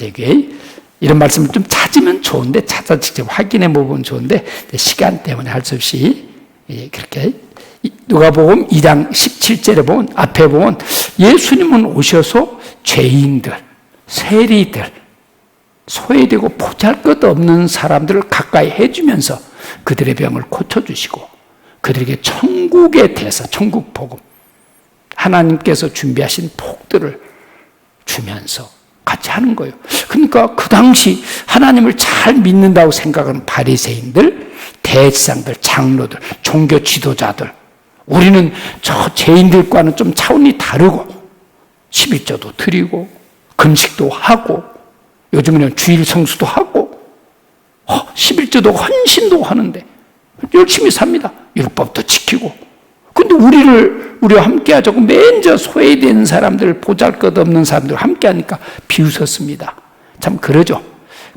이런 말씀을 좀 찾으면 좋은데 찾아 직접 확인해 보면 좋은데 시간 때문에 할 수 없이 그렇게 누가복음 2장 17절에 보면 앞에 보면 예수님은 오셔서 죄인들, 세리들, 소외되고 보잘것없는 사람들을 가까이 해주면서 그들의 병을 고쳐주시고 그들에게 천국에 대해서 천국 복음 하나님께서 준비하신 복들을 주면서 같이 하는 거예요. 그러니까 그 당시 하나님을 잘 믿는다고 생각하는 바리새인들, 대지상들, 장로들, 종교 지도자들 우리는 저 죄인들과는 좀 차원이 다르고 11조도 드리고 금식도 하고 요즘에는 주일 성수도 하고 11조도 헌신도 하는데 열심히 삽니다. 율법도 지키고. 근데 우리와 함께 하자고 맨 저 소외된 사람들, 보잘것없는 사람들 함께 하니까 비웃었습니다. 참 그러죠.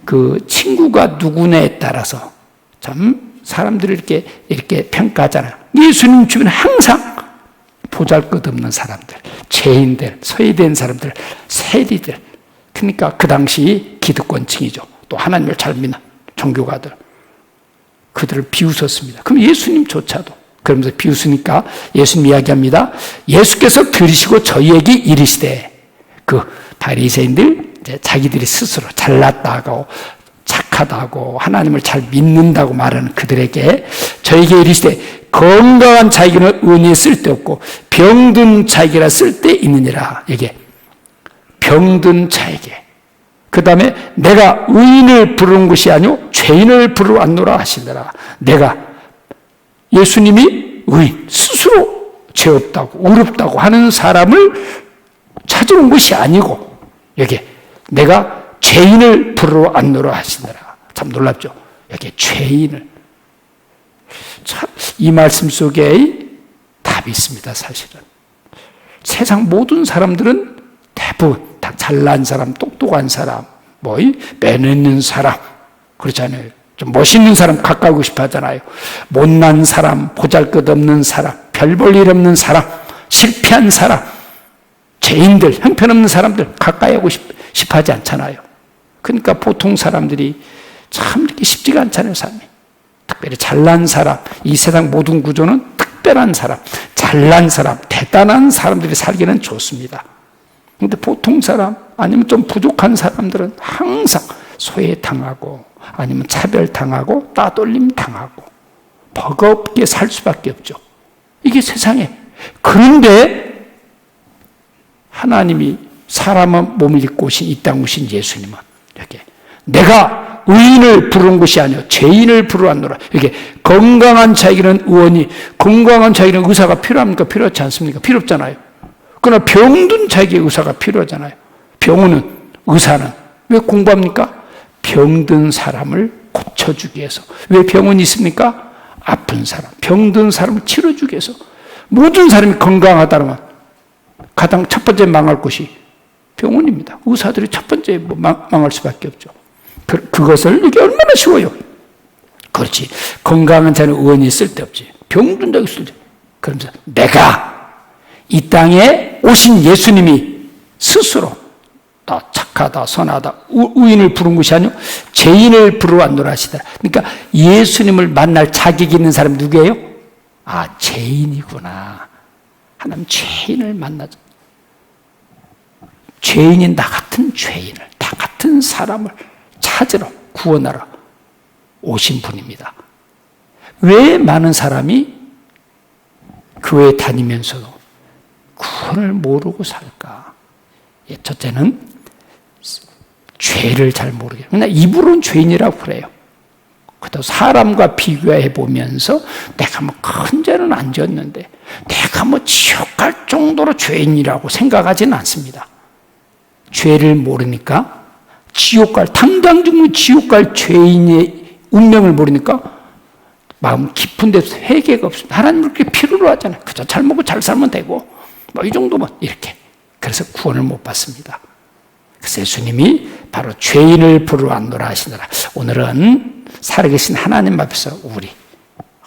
그 친구가 누구냐에 따라서 참 사람들을 이렇게 평가하잖아요. 예수님 주변에 항상 보잘것없는 사람들, 죄인들, 소외된 사람들, 세리들. 그러니까 그 당시 기득권층이죠. 또 하나님을 잘 믿는 종교가들. 그들을 비웃었습니다. 그럼 예수님조차도 그러면서 비웃으니까 예수님 이야기합니다. 예수께서 들으시고 저희에게 이르시되 그 바리새인들 자기들이 스스로 잘났다고 착하다고 하나님을 잘 믿는다고 말하는 그들에게 저에게 이르시되 건강한 자에게는 은혜에 쓸데없고 병든 자에게라 쓸데있느니라. 이게 병든 자에게. 그 다음에 내가 의인을 부르는 것이 아니오 죄인을 부르러 왔노라 하시더라. 내가 예수님이 의인, 스스로 죄 없다고 어렵다고 하는 사람을 찾아온 것이 아니고 여기 내가 죄인을 부르러 왔노라 하시더라. 참 놀랍죠. 여기 죄인을. 참 이 말씀 속에 답이 있습니다. 사실은 세상 모든 사람들은 대부분 다 잘난 사람, 똑똑한 사람, 매너 있는 사람 그렇잖아요. 좀 멋있는 사람 가까우고 싶어 하잖아요. 못난 사람, 보잘것없는 사람, 별 볼 일 없는 사람, 실패한 사람, 죄인들, 형편없는 사람들 가까이 하고 싶어 하지 않잖아요. 그러니까 보통 사람들이 참 이렇게 쉽지가 않잖아요, 삶이. 특별히 잘난 사람, 이 세상 모든 구조는 특별한 사람, 잘난 사람, 대단한 사람들이 살기는 좋습니다. 그런데 보통 사람, 아니면 좀 부족한 사람들은 항상 소외당하고 아니면 차별당하고 따돌림 당하고 버겁게 살 수밖에 없죠. 이게 세상에. 그런데 하나님이 사람의 몸을 입고 오신 이 땅 오신 예수님은 이렇게 내가 의인을 부르는 것이 아니요 죄인을 부르노라. 이렇게 건강한 자에게는 의원이, 건강한 자에게는 의사가 필요합니까? 필요하지 않습니까? 필요 없잖아요. 그러나 병든 자에게 의사가 필요하잖아요. 병원은, 의사는 왜 공부합니까? 병든 사람을 고쳐주기 위해서. 왜 병원이 있습니까? 아픈 사람, 병든 사람을 치료주기 위해서. 모든 사람이 건강하다면 가장 첫 번째 망할 곳이 병원입니다. 의사들이 첫 번째 망할 수밖에 없죠. 그것을 이게 얼마나 쉬워요. 그렇지. 건강한 자는 의원이 쓸데없지. 병든 자가 쓸데. 그러면서 내가 이 땅에 오신 예수님이 스스로 다 착하다, 선하다, 의인을 부른 것이 아니요 죄인을 부르러 왔노라 하시더라. 그러니까 예수님을 만날 자격이 있는 사람이 누구예요? 아, 죄인이구나. 하나님 죄인을 만나죠. 죄인인 나 같은 죄인을, 나 같은 사람을 찾으러, 구원하러 오신 분입니다. 왜 많은 사람이 교회 다니면서도 구원을 모르고 살까? 첫째는 죄를 잘 모르게. 그러나 입으로는 죄인이라고 그래요. 그래도 사람과 비교해 보면서 내가 뭐 큰 죄는 안 지었는데 내가 뭐 지옥 갈 정도로 죄인이라고 생각하지는 않습니다. 죄를 모르니까 지옥 갈, 당장 죽는 지옥 갈 죄인의 운명을 모르니까 마음 깊은 데서 회개가 없습니다. 하나님을 그렇게 필요로 하잖아요. 그저 잘 먹고 잘 살면 되고 뭐 이 정도면 이렇게. 그래서 구원을 못 받습니다. 그래서 예수님이 바로 죄인을 부르러 왔노라 하시더라. 오늘은 살아계신 하나님 앞에서 우리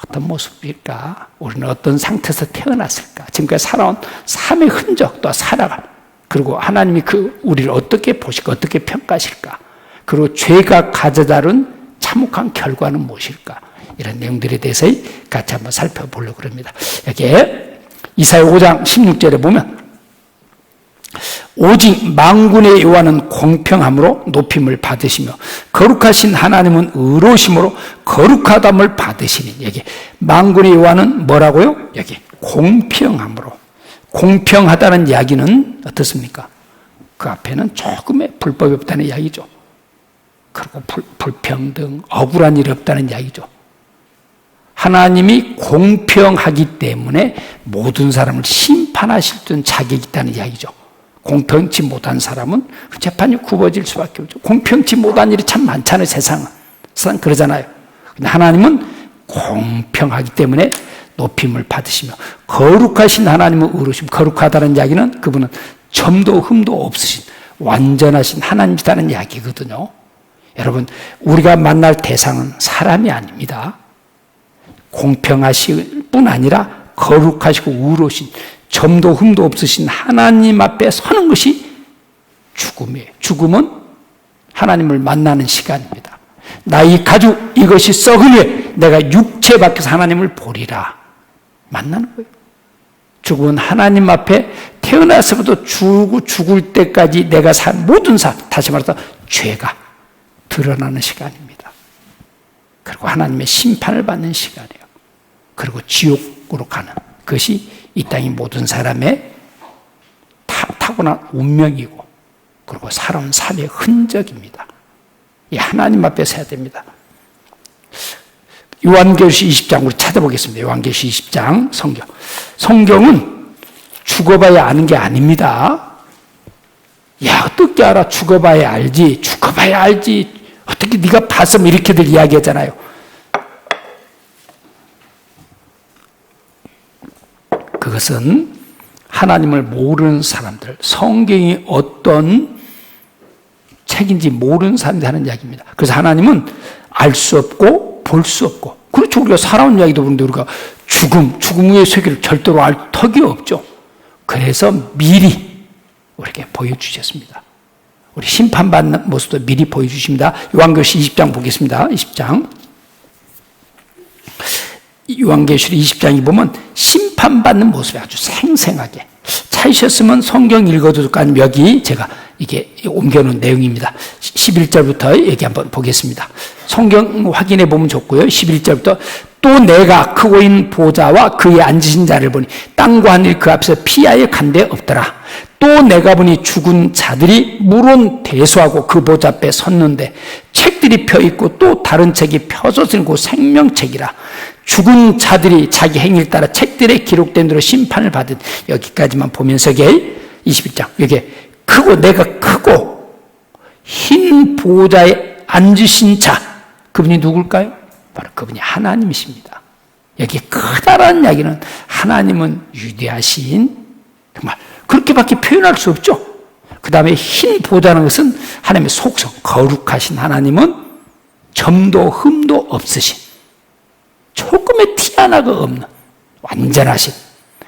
어떤 모습일까? 우리는 어떤 상태에서 태어났을까? 지금까지 살아온 삶의 흔적 또 살아갈, 그리고 하나님이 우리를 어떻게 보실까? 어떻게 평가하실까? 그리고 죄가 가져다른 참혹한 결과는 무엇일까? 이런 내용들에 대해서 같이 한번 살펴보려고 합니다. 여기에 이사야 5장 16절에 보면 오직 만군의 여호와는 공평함으로 높임을 받으시며 거룩하신 하나님은 의로우심으로 거룩하담을 받으시니. 여기 만군의 여호와는 뭐라고요? 여기 공평함으로. 공평하다는 이야기는 어떻습니까? 그 앞에는 조금의 불법이 없다는 이야기죠. 그리고 불평등, 억울한 일이 없다는 이야기죠. 하나님이 공평하기 때문에 모든 사람을 심판하실 수 있는 자격이 있다는 이야기죠. 공평치 못한 사람은 재판이 굽어질 수밖에 없죠. 공평치 못한 일이 참 많잖아요, 세상은. 세상 그러잖아요. 근데 하나님은 공평하기 때문에 높임을 받으시며 거룩하신 하나님은 의로우심. 거룩하다는 이야기는 그분은 점도 흠도 없으신 완전하신 하나님이라는 이야기거든요. 여러분, 우리가 만날 대상은 사람이 아닙니다. 공평하실 뿐 아니라 거룩하시고 의로우신 점도 흠도 없으신 하나님 앞에 서는 것이 죽음이에요. 죽음은 하나님을 만나는 시간입니다. 나의 가죽 이것이 썩으니 내가 육체 밖에서 하나님을 보리라. 만나는 거예요. 죽음은 하나님 앞에 태어나서부터 죽을 때까지 내가 산 모든 삶, 다시 말해서 죄가 드러나는 시간입니다. 그리고 하나님의 심판을 받는 시간이에요. 그리고 지옥으로 가는 그것이 이 땅의 모든 사람의 타고난 운명이고, 그리고 살아온 삶의 흔적입니다. 이 하나님 앞에 서야 됩니다. 요한계시록 20장 우리 찾아보겠습니다. 요한계시록 20장 성경. 성경은 죽어봐야 아는 게 아닙니다. 야, 어떻게 알아? 죽어봐야 알지. 죽어봐야 알지. 어떻게 네가 봤으면 이렇게들 이야기하잖아요. 그것은 하나님을 모르는 사람들, 성경이 어떤 책인지 모르는 사람들이 하는 이야기입니다. 그래서 하나님은 알 수 없고 볼 수 없고, 그렇죠. 우리가 살아온 이야기도 보는데 우리가 죽음 후의 세계를 절대로 알 턱이 없죠. 그래서 미리 우리에게 보여주셨습니다. 우리 심판받는 모습도 미리 보여주십니다. 요한계시록 20장 보겠습니다. 20장. 요한계시록 20장에 보면 심판받는 모습이 아주 생생하게 찾으셨으면 성경 읽어도 아니면 여기 제가 이게 옮겨놓은 내용입니다. 11절부터 얘기 한번 보겠습니다. 성경 확인해 보면 좋고요. 11절부터 또 내가 크고 인 보좌와 그에 앉으신 자를 보니 땅과 하늘이 그 앞에서 피하여 간 데 없더라. 또 내가 보니 죽은 자들이 물은 대수하고 그 보좌 앞에 섰는데 책들이 펴있고 또 다른 책이 펴졌으니 그 생명책이라. 죽은 자들이 자기 행위를 따라 책들에 기록된 대로 심판을 받은. 여기까지만 보면서 21장 여기에 크고 내가 크고 흰 보좌에 앉으신 자, 그분이 누굴까요? 바로 그분이 하나님이십니다. 여기 크다라는 이야기는 하나님은 위대하신, 정말 그렇게밖에 표현할 수 없죠. 그 다음에 흰 보좌라는 것은 하나님의 속성, 거룩하신 하나님은 점도 흠도 없으신, 조금의 티 하나가 없는 완전하신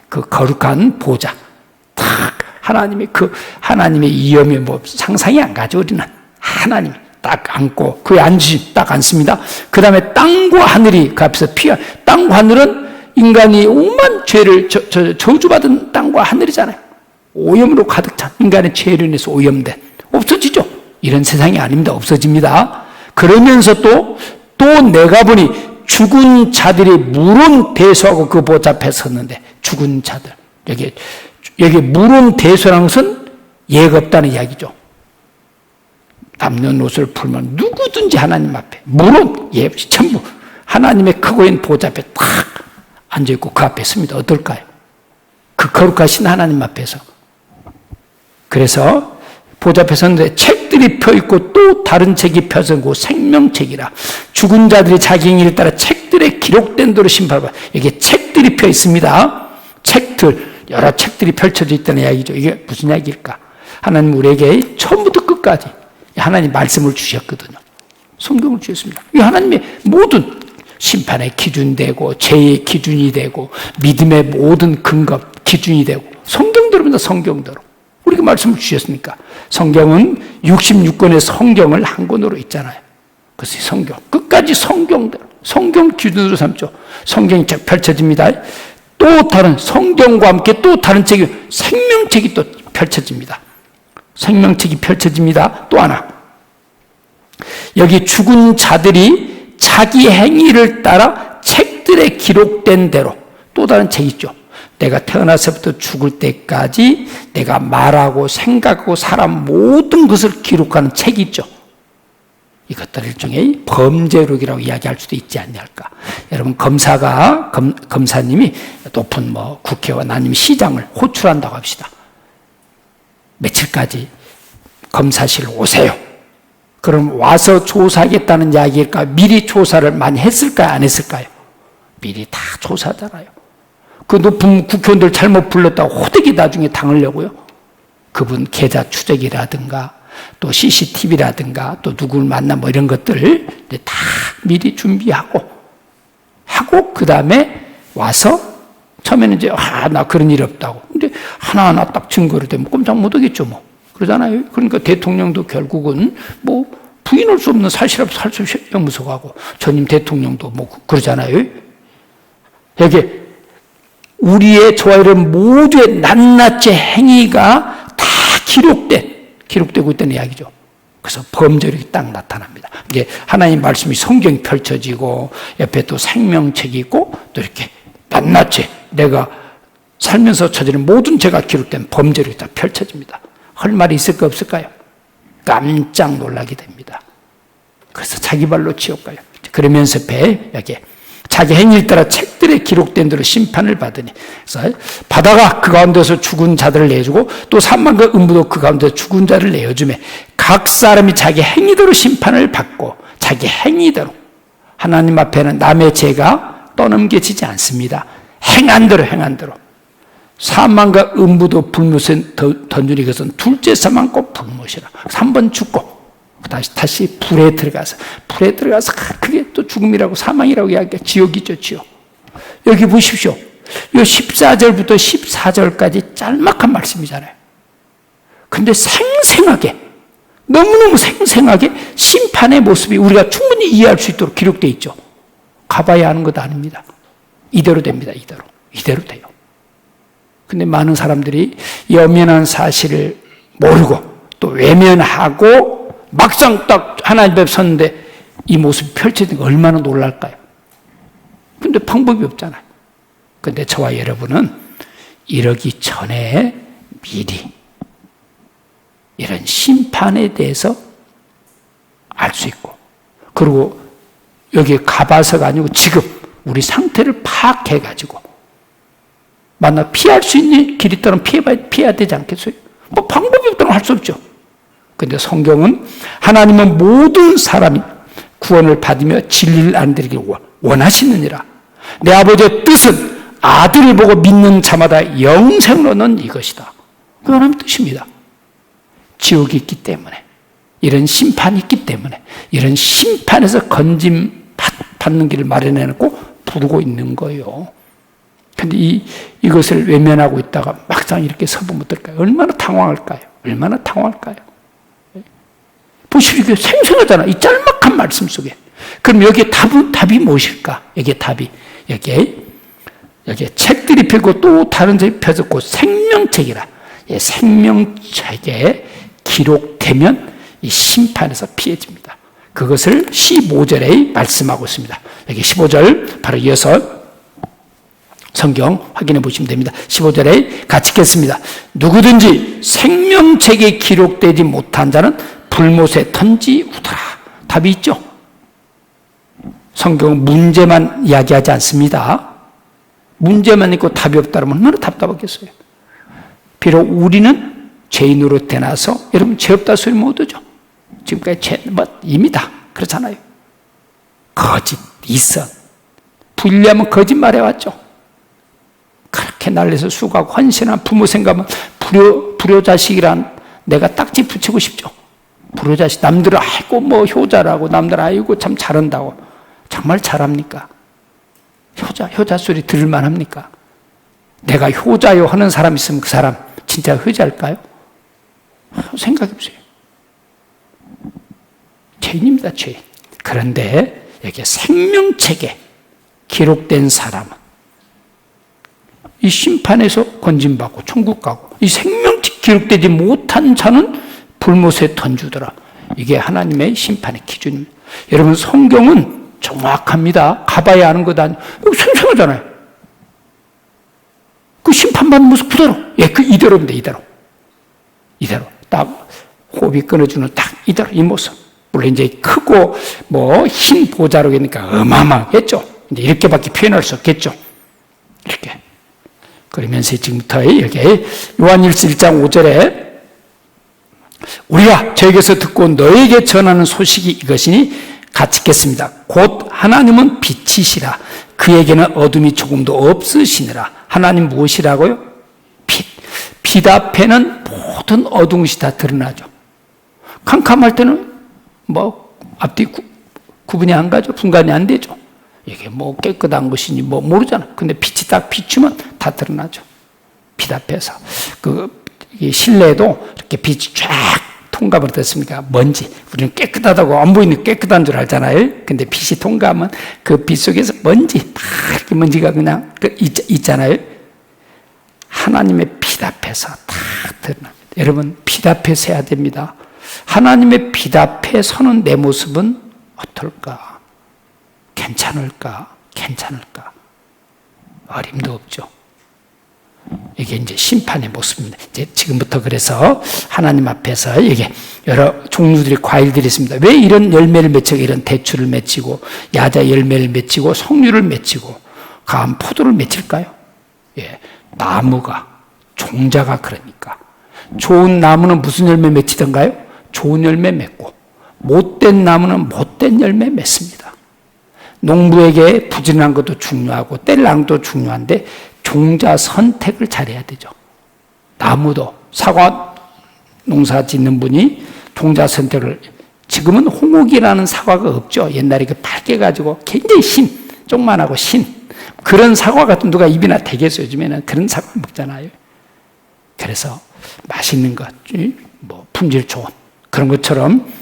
그 거룩한 보좌. 딱 하나님의 이염이 뭐 상상이 안 가죠. 우리는 하나님이 딱 앉고 그에 앉으시 딱 앉습니다. 그 다음에 땅과 하늘이 그 앞에서 땅과 하늘은 인간이 오만 죄를 저주받은 땅과 하늘이잖아요. 오염으로 가득 찬 인간의 죄로 인해서 오염된, 없어지죠. 이런 세상이 아닙니다. 없어집니다. 그러면서 또 내가 보니 죽은 자들이 물은 대수하고 그 보좌 앞에 섰는데, 죽은 자들, 여기 물은 대수라는 것은 예가 없다는 이야기죠. 남녀노소를 풀면 누구든지 하나님 앞에 물은 예 없이 전부 하나님의 크고 인 보좌 앞에 딱 앉아있고 그 앞에 섭니다. 어떨까요? 그 거룩하신 하나님 앞에서. 그래서 보좌 앞에 섰는데 책들이 펴있고 또 다른 책이 펴서고 생명책이라. 죽은 자들이 자기 행위를 따라 책들에 기록된 대로 심판받아. 여기에 책들이 펴 있습니다. 책들, 여러 책들이 펼쳐져 있다는 이야기죠. 이게 무슨 이야기일까? 하나님 우리에게 처음부터 끝까지 하나님 말씀을 주셨거든요. 성경을 주셨습니다. 이 하나님의 모든 심판의 기준이 되고 죄의 기준이 되고 믿음의 모든 근거 기준이 되고 성경대로입니다. 성경대로. 우리가 말씀을 주셨으니까. 성경은 66권의 성경을 한 권으로 있잖아요. 그래서 성경 끝까지 성경대로, 성경 기준으로 삼죠. 성경이 쫙 펼쳐집니다. 또 다른 성경과 함께 또 다른 책이, 생명책이 또 펼쳐집니다. 생명책이 펼쳐집니다. 또 하나, 여기 죽은 자들이 자기 행위를 따라 책들에 기록된 대로 또 다른 책이 있죠. 내가 태어나서부터 죽을 때까지 내가 말하고 생각하고 살아온 모든 것을 기록하는 책이 있죠. 이것들 일종의 범죄록이라고 이야기할 수도 있지 않냐할까. 여러분, 검사님이 높은 국회의원 아니면 시장을 호출한다고 합시다. 며칠까지 검사실 오세요. 그럼 와서 조사하겠다는 이야기일까? 미리 조사를 많이 했을까요? 안 했을까요? 미리 다 조사하잖아요. 그 높은 국회의원들 잘못 불렀다고 호되게 나중에 당하려고요. 그분 계좌 추적이라든가 또 CCTV라든가 또 누구를 만나 이런 것들을 다 미리 준비하고 그 다음에 와서 처음에는 이제 나 그런 일 없다고. 근데 하나하나 딱 증거를 대면 꼼짝 못하겠죠 뭐. 그러잖아요. 그러니까 대통령도 결국은 부인할 수 없는 사실 앞에 살수연무소 가고 전임 대통령도 그러잖아요. 여기 우리의 저와 여러분 모두의 낱낱이 행위가 다 기록되고 있다는 이야기죠. 그래서 범죄력이 딱 나타납니다. 이게 하나님 말씀이 성경이 펼쳐지고 옆에 또 생명책이 있고 또 이렇게 낱낱이 내가 살면서 저지른 모든 죄가 기록된 범죄력이 다 펼쳐집니다. 할 말이 있을까 없을까요? 깜짝 놀라게 됩니다. 그래서 자기 발로 지옥 가요. 그러면서 여기 자기 행위를 따라 책들에 기록된 대로 심판을 받으니. 그래서 바다가 그 가운데서 죽은 자들을 내주고 또 산만과 음부도 그 가운데서 죽은 자를 내어주매 각 사람이 자기 행위대로 심판을 받고 자기 행위대로. 하나님 앞에는 남의 죄가 떠넘겨지지 않습니다. 행한 대로. 사망과 음부도 불못에 던지니 그것은 둘째 사망 꼭 불못이라. 3번 죽고 다시 불에 들어가서 그게 또 죽음이라고 사망이라고 이야기해. 지옥이죠, 지옥. 여기 보십시오. 이 14절부터 14절까지 짤막한 말씀이잖아요. 근데 너무너무 생생하게 심판의 모습이 우리가 충분히 이해할 수 있도록 기록되어 있죠. 가봐야 하는 것도 아닙니다. 이대로 됩니다. 이대로 돼요. 근데 많은 사람들이 이 엄연한 사실을 모르고 또 외면하고 막상 딱 하나님 앞에 섰는데 이 모습이 펼쳐진 게 얼마나 놀랄까요? 근데 방법이 없잖아요. 근데 저와 여러분은 이러기 전에 미리 이런 심판에 대해서 알 수 있고, 그리고 여기에 가봐서가 아니고 지금 우리 상태를 파악해가지고 만나 피할 수 있는 길이 있다면 피해야 되지 않겠어요? 뭐 방법이 없다면 할 수 없죠. 그런데 성경은 하나님은 모든 사람이 구원을 받으며 진리를 알아들기를 원하시느니라. 내 아버지의 뜻은 아들을 보고 믿는 자마다 영생을 얻는 이것이다. 그 하나님의 뜻입니다. 지옥이 있기 때문에, 이런 심판이 있기 때문에, 이런 심판에서 건짐 받는 길을 마련해놓고 부르고 있는 거예요. 근데 이것을 외면하고 있다가 막상 이렇게 서보면 어떨까요? 얼마나 당황할까요? 얼마나 당황할까요? 보시오, 이게 생생하잖아. 이 짤막한 말씀 속에. 그럼 여기에 답이 무엇일까? 여기에 답이, 여기에 책들이 펴고 또 다른 책이 펴졌고 생명책이라. 생명책에 기록되면 이 심판에서 피해집니다. 그것을 15절에 말씀하고 있습니다. 여기 15절 바로 이어서 성경 확인해 보시면 됩니다. 15절에 같이 읽겠습니다. 누구든지 생명책에 기록되지 못한 자는 불못에 던지우더라. 답이 있죠? 성경은 문제만 이야기하지 않습니다. 문제만 있고 답이 없다면 얼마나 답답하겠어요. 비록 우리는 죄인으로 태어나서, 여러분 죄 없다 소리 못 하죠. 지금까지 이미 다 그렇잖아요. 거짓, 이선, 불리하면 거짓말해왔죠. 그렇게 날려서 수고하고 헌신한 부모 생각하면 불효자식이란 내가 딱지 붙이고 싶죠. 불효자식, 남들은 아이고 뭐 효자라고, 남들은 아이고 참 잘한다고. 정말 잘합니까? 효자 소리 들을만 합니까? 내가 효자요 하는 사람 있으면 그 사람 진짜 효자일까요? 생각해보세요. 죄인입니다, 죄인. 그런데 여기 생명책에 기록된 사람은 이 심판에서 건짐받고 천국 가고, 이 생명책 기록되지 못한 자는 불못에 던지더라. 이게 하나님의 심판의 기준입니다. 여러분, 성경은 정확합니다. 가봐야 하는 것 아니에요. 이거 생생하잖아요. 그 심판받는 모습 그대로. 그 이대로입니다, 이대로. 딱 호흡이 끊어주는 딱 이대로 이 모습. 물론 이제 크고 흰 보자로 하니까 어마어마하겠죠. 이제 이렇게밖에 표현할 수 없겠죠. 이렇게. 그러면서 지금부터 여기 요한일서 1장 5절에 우리가 저에게서 듣고 너에게 전하는 소식이 이것이니 같이 읽겠습니다. 곧 하나님은 빛이시라. 그에게는 어둠이 조금도 없으시니라. 하나님 무엇이라고요? 빛. 빛 앞에는 모든 어두운 것이 다 드러나죠. 캄캄할 때는 앞뒤 구분이 안 가죠. 분간이 안 되죠. 이게 깨끗한 것이니 모르잖아. 근데 빛이 딱 비추면 다 드러나죠. 빛 앞에서. 실내에도 이렇게 빛이 쫙 통감을 됐습니까? 먼지. 우리는 깨끗하다고 안 보이는 깨끗한 줄 알잖아요. 근데 빛이 통감은 그 빛 속에서 먼지, 이렇게 먼지가 그냥 있잖아요. 하나님의 빛 앞에서 다 드러납니다. 여러분, 빛 앞에 서야 됩니다. 하나님의 빛 앞에 서는 내 모습은 어떨까? 괜찮을까? 어림도 없죠. 이게 이제 심판의 모습입니다. 이제 지금부터 그래서 하나님 앞에서 이게 여러 종류들의 과일들이 있습니다. 왜 이런 열매를 맺히고 이런 대추를 맺히고 야자 열매를 맺히고 석류를 맺히고 가은 포도를 맺힐까요? 나무가 종자가 그러니까 좋은 나무는 무슨 열매 맺히던가요? 좋은 열매 맺고 못된 나무는 못된 열매 맺습니다. 농부에게 부지런한 것도 중요하고 뗄랑도 중요한데 종자 선택을 잘해야 되죠. 나무도 사과 농사 짓는 분이 종자 선택을, 지금은 홍옥이라는 사과가 없죠. 옛날에 밝게 가지고 굉장히 쪽만하고 그런 사과 같은 누가 입이나 대겠어요. 요즘에는 그런 사과 먹잖아요. 그래서 맛있는 것, 품질 좋은 그런 것처럼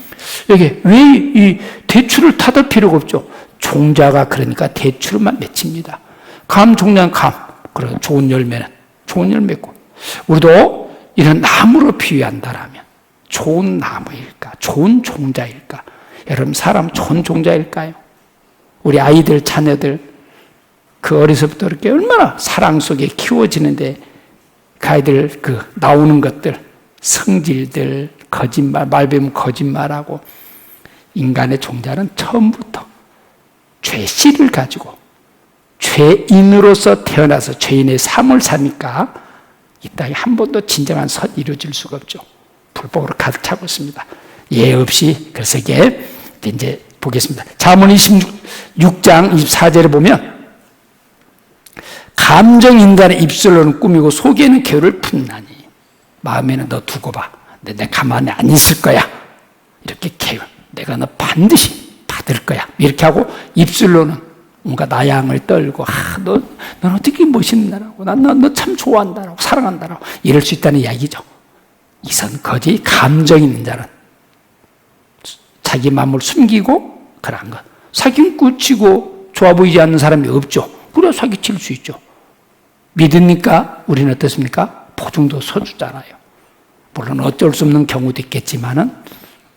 여기 왜 이 대추를 타들 필요가 없죠. 종자가 그러니까 대추를만 맺힙니다. 감 종자는 감, 그리고 좋은 열매는 좋은 열매고, 우리도 이런 나무로 비유한다라면 좋은 나무일까? 좋은 종자일까? 여러분, 사람 좋은 종자일까요? 우리 아이들, 자녀들 그 어려서부터 이렇게 얼마나 사랑 속에 키워지는데 그 아이들 나오는 것들, 성질들, 거짓말, 말 배우면 거짓말하고. 인간의 종자는 처음부터 죄씨를 가지고 죄인으로서 태어나서 죄인의 삶을 사니까 이 땅에 한 번도 진정한 선 이루어질 수가 없죠. 불법으로 가득 차고 있습니다. 예 없이. 그래서 이게 이제 보겠습니다. 잠언 26장 24절에 보면 감정 인간의 입술로는 꾸미고 속에는 개울을 푼나니 마음에는 너 두고 봐. 근데 내 가만히 안 있을 거야. 이렇게 개울. 내가 너 반드시 받을 거야. 이렇게 하고 입술로는 뭔가 나양을 떨고 넌 어떻게 멋있나라고 너 참 좋아한다라고 사랑한다라고 이럴 수 있다는 이야기죠. 이선 거짓 감정 있는 자는 자기 마음을 숨기고 그런 것. 사기는 끝이고 좋아 보이지 않는 사람이 없죠. 그래 사기칠 수 있죠. 믿으니까 우리는 어떻습니까? 보증도 서주잖아요. 물론 어쩔 수 없는 경우도 있겠지만은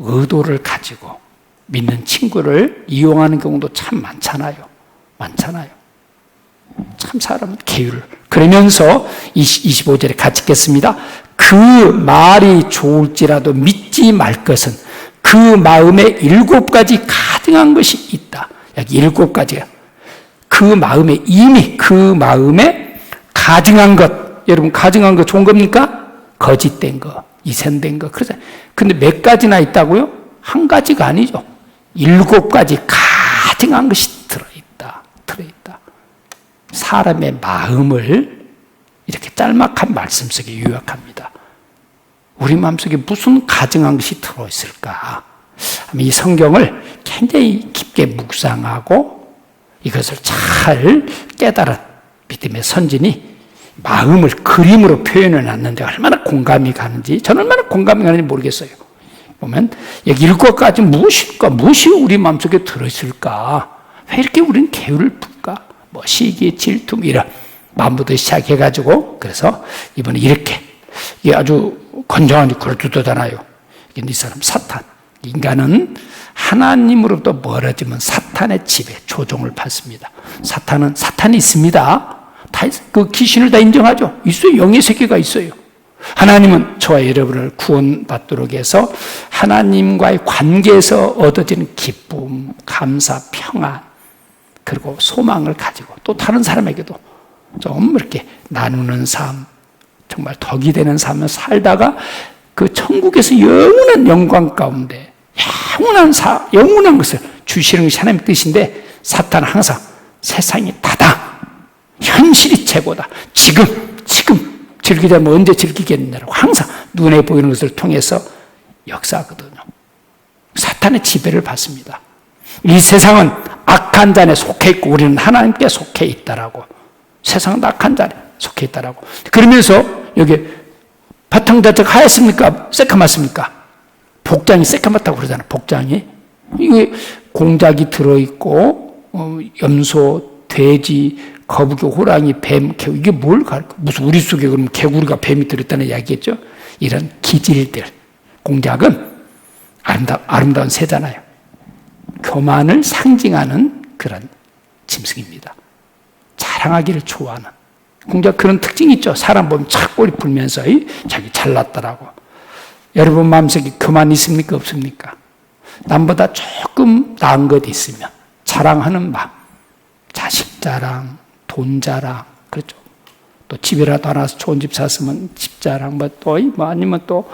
의도를 가지고 믿는 친구를 이용하는 경우도 참 많잖아요. 참 사람은 계율을. 그러면서 25절에 같이 읽겠습니다. 그 말이 좋을지라도 믿지 말 것은 그 마음에 7가지 가증한 것이 있다. 여기 7가지야. 그 마음에 이미 그 마음에 가증한 것. 여러분 가증한 거 좋은 겁니까? 거짓된 거, 이센된 거. 그러죠. 근데 몇 가지나 있다고요? 한 가지가 아니죠. 7가지 가증한 것이 들어있다. 사람의 마음을 이렇게 짤막한 말씀 속에 요약합니다. 우리 마음속에 무슨 가증한 것이 들어있을까? 이 성경을 굉장히 깊게 묵상하고 이것을 잘 깨달은 믿음의 선진이 마음을 그림으로 표현해 놨는데 얼마나 공감이 가는지, 저는 얼마나 공감이 가는지 모르겠어요. 보면 여기 7가지 무엇일까? 무엇이 우리 마음속에 들어있을까? 왜 이렇게 우리는 계율을 풀까? 뭐 시기, 질투 이런 마음부터 시작해가지고 그래서 이번에 이렇게 이게 아주 건조하니 그럴듯하잖아요. 이 사람 사탄. 인간은 하나님으로부터 멀어지면 사탄의 지배, 조종을 받습니다. 사탄이 있습니다. 그 귀신을 다 인정하죠. 있어요. 영의 세계가 있어요. 하나님은 저와 여러분을 구원받도록 해서 하나님과의 관계에서 얻어지는 기쁨, 감사, 평안 그리고 소망을 가지고 또 다른 사람에게도 좀 이렇게 나누는 삶, 정말 덕이 되는 삶을 살다가 그 천국에서 영원한 영광 가운데 영원한 것을 주시는 것이 하나님의 뜻인데 사탄은 항상 세상이 다다. 현실이 최고다. 지금 즐기자면 언제 즐기겠느냐고 항상 눈에 보이는 것을 통해서 역사하거든요. 사탄의 지배를 받습니다. 이 세상은 악한 자에 속해 있고 우리는 하나님께 속해 있다라고. 세상은 악한 자에 속해 있다라고. 그러면서 여기 바탕 자체가 하얗습니까? 새카맣습니까? 복장이 새카맣다고 그러잖아요. 복장이. 이게 공작이 들어있고 염소, 돼지, 거북이, 호랑이, 뱀, 개구 이게 뭘 가르쳐? 무슨 우리 속에 그러면 개구리가 뱀이 들었다는 이야기겠죠? 이런 기질들. 공작은 아름다운 새잖아요. 교만을 상징하는 그런 짐승입니다. 자랑하기를 좋아하는. 공작 그런 특징이 있죠. 사람 보면 착 꼬리 풀면서 자기 잘났다라고. 여러분 마음속에 교만 있습니까? 없습니까? 남보다 조금 나은 것 있으면 자랑하는 마음. 자식 자랑, 돈 자랑, 그렇죠. 또 집이라도 하나 좋은 집 샀으면 집 자랑, 아니면 또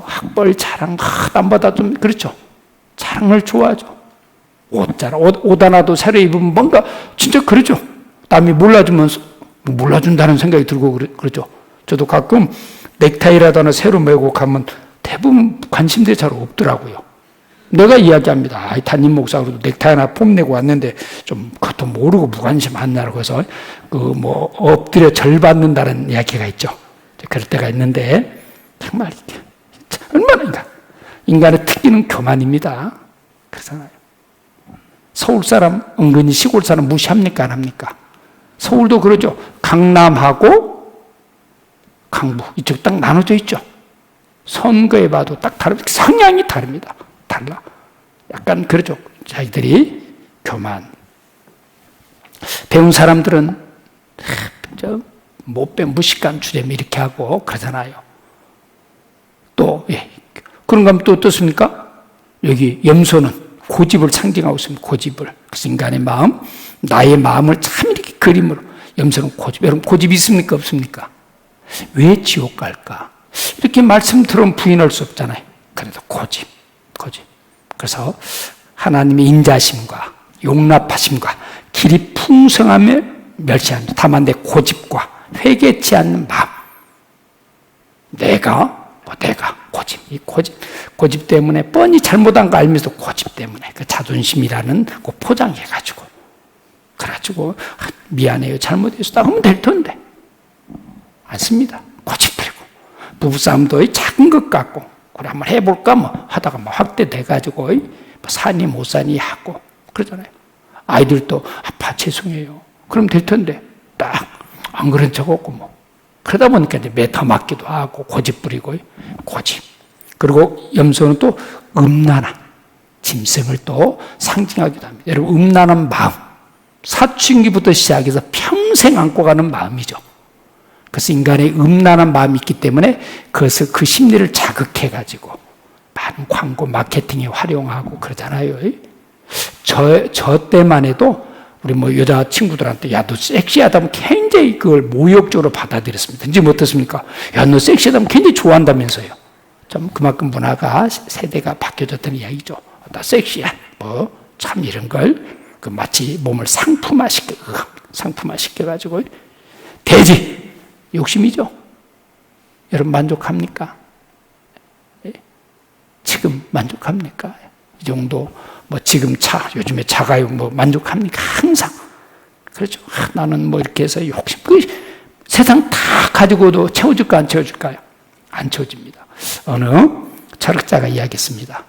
학벌 자랑, 남보다 좀, 그렇죠. 자랑을 좋아하죠. 옷 자랑, 옷 하나도 새로 입으면 뭔가 진짜 그러죠. 남이 몰라준다는 생각이 들고 그러죠. 저도 가끔 넥타이라도 하나 새로 메고 가면 대부분 관심들이 잘 없더라고요. 내가 이야기합니다. 담임 목사로도 넥타이 하나 폼내고 왔는데 좀 그것도 모르고 무관심 하냐고 해서 엎드려 절 받는다는 이야기가 있죠. 그럴 때가 있는데 정말 얼마나 인간의 특기는 교만입니다. 그렇잖아요. 서울 사람 은근히 시골 사람 무시합니까? 안 합니까? 서울도 그러죠. 강남하고 강북 이쪽 딱 나눠져 있죠. 선거에 봐도 딱 다릅니다. 성향이 다릅니다. 달라. 약간 그러죠. 자기들이 교만. 배운 사람들은 못 배운 무식한 주제면 이렇게 하고 그러잖아요. 또 그런가 하면 또 어떻습니까? 여기 염소는 고집을 상징하고 있습니다. 고집을. 그래서 인간의 마음, 나의 마음을 참 이렇게 그림으로. 염소는 고집. 여러분 고집 있습니까? 없습니까? 왜 지옥 갈까? 이렇게 말씀 들으면 부인할 수 없잖아요. 그래도 고집. 그래서 하나님의 인자심과 용납하심과 길이 풍성함을 멸시합니다. 다만 내 고집과 회개치 않는 마음. 내가 이 고집 때문에 뻔히 잘못한 거 알면서 고집 때문에 그 자존심이라는 거 포장해가지고 그래가지고 미안해요 잘못했다 하면 될 텐데 않습니다. 고집 부리고 부부싸움도 작은 것 같고 그래 한번 해볼까 뭐 하다가 뭐 확대돼가지고 뭐 사니 못 사니 하고 그러잖아요. 아이들도 아빠 죄송해요. 그럼 될 텐데 딱 안 그런 척 없고 뭐 그러다 보니까 이제 메타 맞기도 하고 고집 부리고 고집. 그리고 염소는 또 음란한 짐승을 또 상징하기도 합니다. 여러분 음란한 마음 사춘기부터 시작해서 평생 안고 가는 마음이죠. 그래서 인간의 음란한 마음이 있기 때문에 그것을 그 심리를 자극해가지고 많은 광고 마케팅에 활용하고 그러잖아요. 저 때만 해도 우리 뭐 여자 친구들한테 야 너 섹시하다면 굉장히 그걸 모욕적으로 받아들였습니다. 이제 뭐 어떻습니까? 야 너 섹시하다면 굉장히 좋아한다면서요. 좀 그만큼 문화가 세대가 바뀌어졌다는 이야기죠. 나 섹시한 뭐 참 이런 걸 그 마치 몸을 상품화시켜가지고 돼지 욕심이죠. 여러분 만족합니까? 예? 지금 만족합니까? 이 정도 뭐 지금 요즘에 차가요 뭐 만족합니까? 항상 그렇죠. 나는 뭐 이렇게 해서 욕심 세상 다 가지고도 채워줄까 안 채워줄까요? 안 채워집니다. 어느 철학자가 이야기했습니다.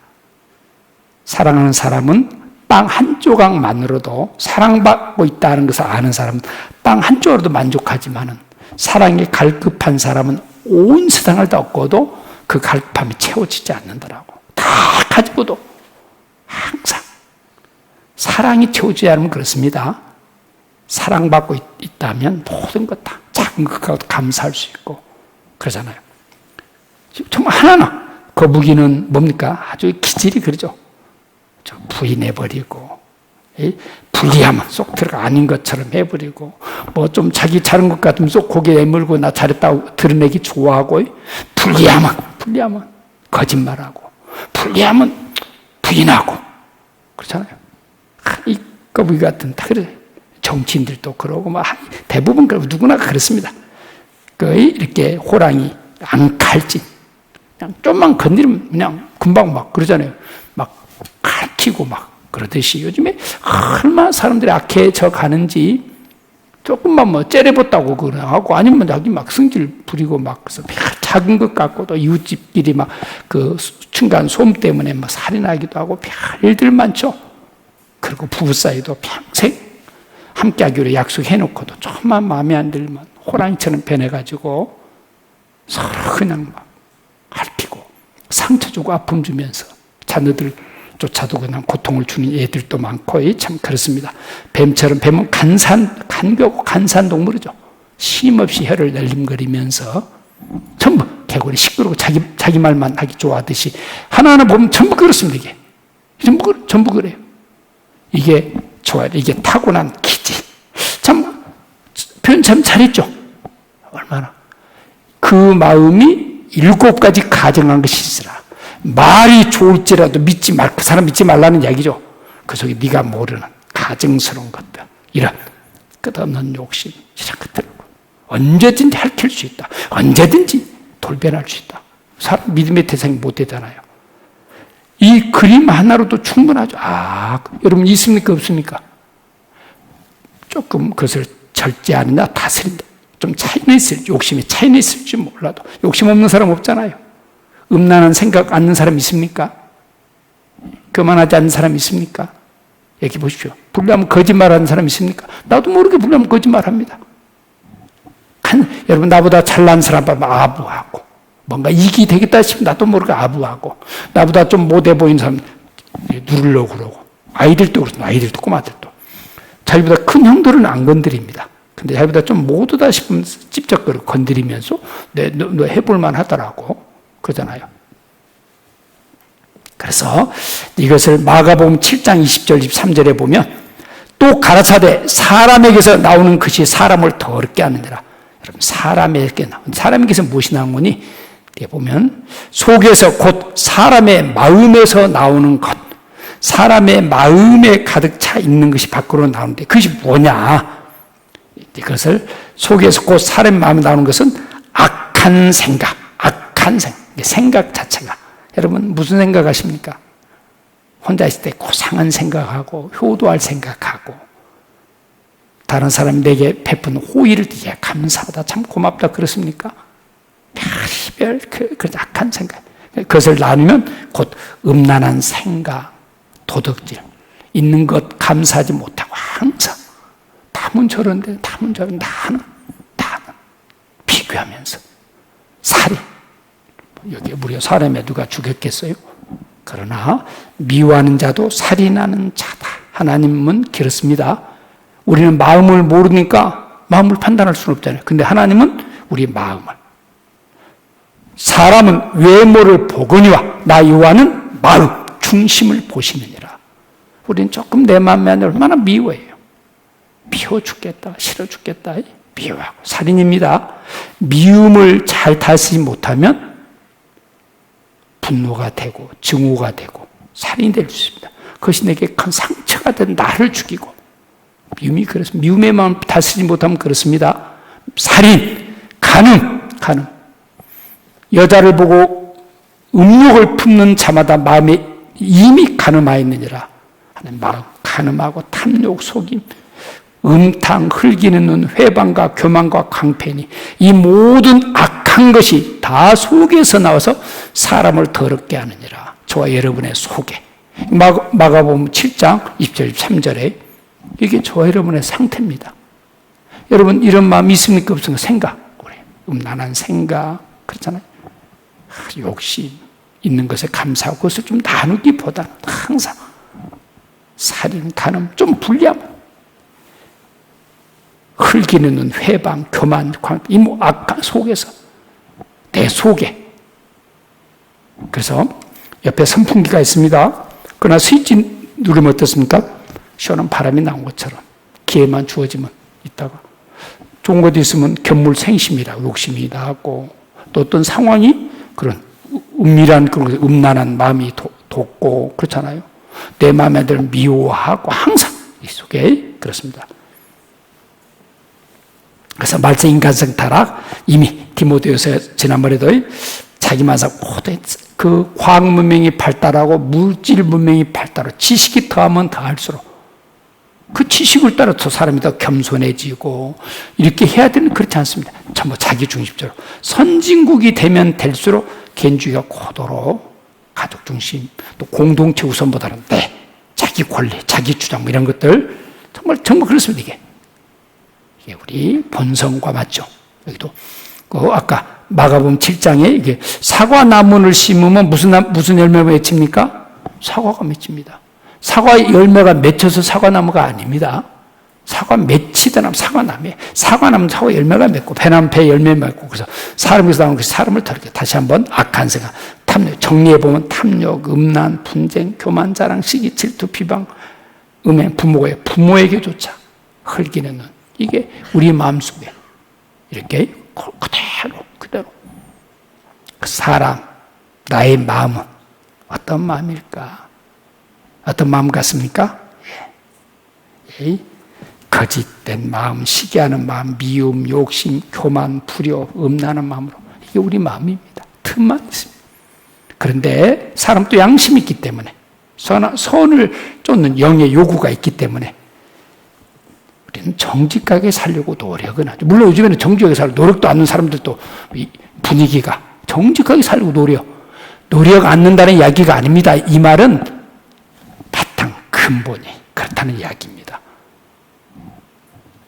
사랑하는 사람은 빵 한 조각만으로도 사랑받고 있다는 것을 아는 사람은 빵 한 조각으로도 만족하지만은 사랑에 갈급한 사람은 온 세상을 다 얻고도 그 갈급함이 채워지지 않는다라고. 다 가지고도 항상 사랑이 채워지지 않으면 그렇습니다. 사랑받고 있다면 모든 것 다 작은 것과도 감사할 수 있고 그러잖아요. 정말 하나하나 거북이는 뭡니까? 아주 기질이 그러죠. 부인해버리고 불리하면 쏙 들어가 아닌 것처럼 해버리고 뭐 좀 자기 잘한 것 같으면 쏙 고개 내밀고 나 잘했다고 드러내기 좋아하고 불리하면 거짓말하고 불리하면 부인하고 그렇잖아요. 이 거북이 같은 다 그래. 정치인들도 그러고 막 대부분 그러고 누구나 그렇습니다. 이렇게 호랑이 앙칼진 그냥 좀만 건드리면 그냥 금방 막 그러잖아요. 막 갈키고 막 그러듯이 요즘에 얼마나 사람들이 악해져 가는지 조금만 뭐 째려봤다고 그러고 아니면 자기 막 승질 부리고 막 그래서 작은 것 같고도 이웃집끼리 막 그 층간 소음 때문에 막 살인하기도 하고 별들 많죠. 그리고 부부 사이도 평생 함께 하기로 약속해놓고도 조금만 마음에 안 들면 호랑이처럼 변해가지고 서로 그냥 막 핥히고 상처 주고 아픔 주면서 자녀들 쫓아도 그냥 고통을 주는 애들도 많고 참 그렇습니다. 뱀처럼 뱀은 간교고 간사한 동물이죠. 쉼없이 혀를 날림거리면서 전부 개구리 시끄러고 자기 말만 하기 좋아하듯이 하나하나 보면 전부 그렇습니다. 이게 전부 그래요. 이게 좋아요. 이게 타고난 기질. 참 표현 참 잘했죠. 얼마나 그 마음이 7가지 가정한 것이 있으라. 말이 좋을지라도 믿지 말, 그 사람 믿지 말라는 이야기죠. 그 속에 네가 모르는 가증스러운 것들, 이런 끝없는 욕심, 이런 것들 언제든지 핥힐 수 있다. 언제든지 돌변할 수 있다. 사람 믿음의 대상이 못 되잖아요. 이 그림 하나로도 충분하죠. 여러분 있습니까? 없습니까? 조금 그것을 절제하느냐 다스린다. 좀 차이는 있을지, 욕심이 차이는 있을지 몰라도 욕심 없는 사람 없잖아요. 음란한 생각 않는 사람 있습니까? 교만하지 않는 사람 있습니까? 얘기해 보십시오. 불리하면 거짓말하는 사람 있습니까? 나도 모르게 불리하면 거짓말합니다. 여러분 나보다 잘난 사람 보면 아부하고 뭔가 이익이 되겠다 싶으면 나도 모르게 아부하고 나보다 좀 못해 보이는 사람 누르려고 그러고 아이들도 그렇습니다. 아이들도 꼬마들도 자기보다 큰 형들은 안 건드립니다. 근데 자기보다 좀 못하다 싶으면 찝쩍거리고 건드리면서 너 해볼만 하더라고 그러잖아요. 그래서 이것을 마가복음 7장 20절 23절에 보면 또 가라사대 사람에게서 나오는 것이 사람을 더럽게 하느니라. 여러분 사람에게서 무엇이 나온 거니? 보면 속에서 곧 사람의 마음에서 나오는 것, 사람의 마음에 가득 차 있는 것이 밖으로 나오는데 그것이 뭐냐? 이것을 속에서 곧 사람의 마음에 나오는 것은 악한 생각, 생각 자체가. 여러분 무슨 생각하십니까? 혼자 있을 때 고상한 생각하고 효도할 생각하고 다른 사람이 내게 베푼 호의를 되게 감사하다, 참 고맙다 그렇습니까? 별의별 그 악한 생각. 그것을 나누면 곧 음란한 생각, 도덕질, 있는 것 감사하지 못하고 항상 남은 저런데 나는 비교하면서 살인. 여기 우리가 사람에 누가 죽였겠어요? 그러나 미워하는 자도 살인하는 자다. 하나님은 그렇습니다. 우리는 마음을 모르니까 마음을 판단할 수는 없잖아요. 근데 하나님은 우리 마음을. 사람은 외모를 보거니와 나 여호와는 마음, 중심을 보시느니라. 우리는 조금 내 마음에 얼마나 미워해요. 미워 죽겠다, 싫어 죽겠다, 미워하고. 살인입니다. 미움을 잘 다스리지 못하면 분노가 되고 증오가 되고 살인이 될 수 있습니다. 그것이 내게 큰 상처가 된 나를 죽이고. 미움이 그렇습니다. 미움의 마음 다스리지 못하면 그렇습니다. 살인, 간음. 여자를 보고 음욕을 품는 자마다 마음에 이미 간음하여 있느니라. 하는 마음, 간음하고 탐욕, 속임, 음탕, 흘기는 눈, 회방과 교만과 강패니 이 모든 악한 것이 다 속에서 나와서 사람을 더럽게 하느니라. 저와 여러분의 속에. 마가복음 7장 20절 3절에 이게 저와 여러분의 상태입니다. 여러분 이런 마음이 있습니까? 없습니까? 생각, 음란한 생각, 그렇잖아요. 욕심, 있는 것에 감사하고 그것을 좀 나누기보다는 항상 살인, 간음, 좀 불리함, 흘기는 눈, 회방, 교만, 이 악한 속에서 내 속에. 그래서 옆에 선풍기가 있습니다. 그러나 스위치 누르면 어떻습니까? 시원한 바람이 나온 것처럼 기회만 주어지면 있다가 좋은 것도 있으면 견물생심이라고 욕심이 나고 또 어떤 상황이 그런 은밀한 그런 음란한 마음이 돋고 그렇잖아요. 내 마음에 들 미워하고 항상 이 속에 그렇습니다. 그래서 말세 인간성 타락 이미 디모데후서 지난번에도 자기만사 모든 그 과학 문명이 발달하고 물질 문명이 발달하고 지식이 더하면 더할수록 그 지식을 따라서 사람이 더 겸손해지고 이렇게 해야 되는 그렇지 않습니다. 전부 자기 중심적으로 선진국이 되면 될수록 개인주의가 고도로 가족 중심 또 공동체 우선보다는 자기 권리, 자기 주장 뭐 이런 것들 정말 그렇습니다. 이게 우리 본성과 맞죠. 여기도 아까 마가복음 7장에 이게 사과 나무를 심으면 무슨 열매가 맺힙니까? 사과가 맺힙니다. 사과 열매가 맺혀서 사과나무가 아닙니다. 사과 맺히던 사과나무에 사과나무 사과 열매가 맺고 배나무 배 열매 맺고 그래서 사람에서 나오는 것이 사람을 더럽게 다시 한번 악한 생각, 탐욕 정리해 보면 탐욕, 음란, 분쟁, 교만, 자랑, 시기, 질투, 비방, 음행, 부모에게조차 흘기는 눈. 이게 우리 마음속에 이렇게 그대로 그 사람 나의 마음은 어떤 마음일까? 어떤 마음 같습니까? 거짓된 마음, 시기하는 마음, 미움, 욕심, 교만, 불효, 음란한 마음으로 이게 우리 마음입니다. 틈만 있습니다. 그런데 사람 또 양심이 있기 때문에 선을 쫓는 영의 요구가 있기 때문에 우리는 정직하게 살려고 노력은 하죠. 물론 요즘에는 정직하게 살려고 노력도 않는 사람들도 분위기가 정직하게 살려고 노력 않는다는 이야기가 아닙니다. 이 말은 바탕 근본이 그렇다는 이야기입니다.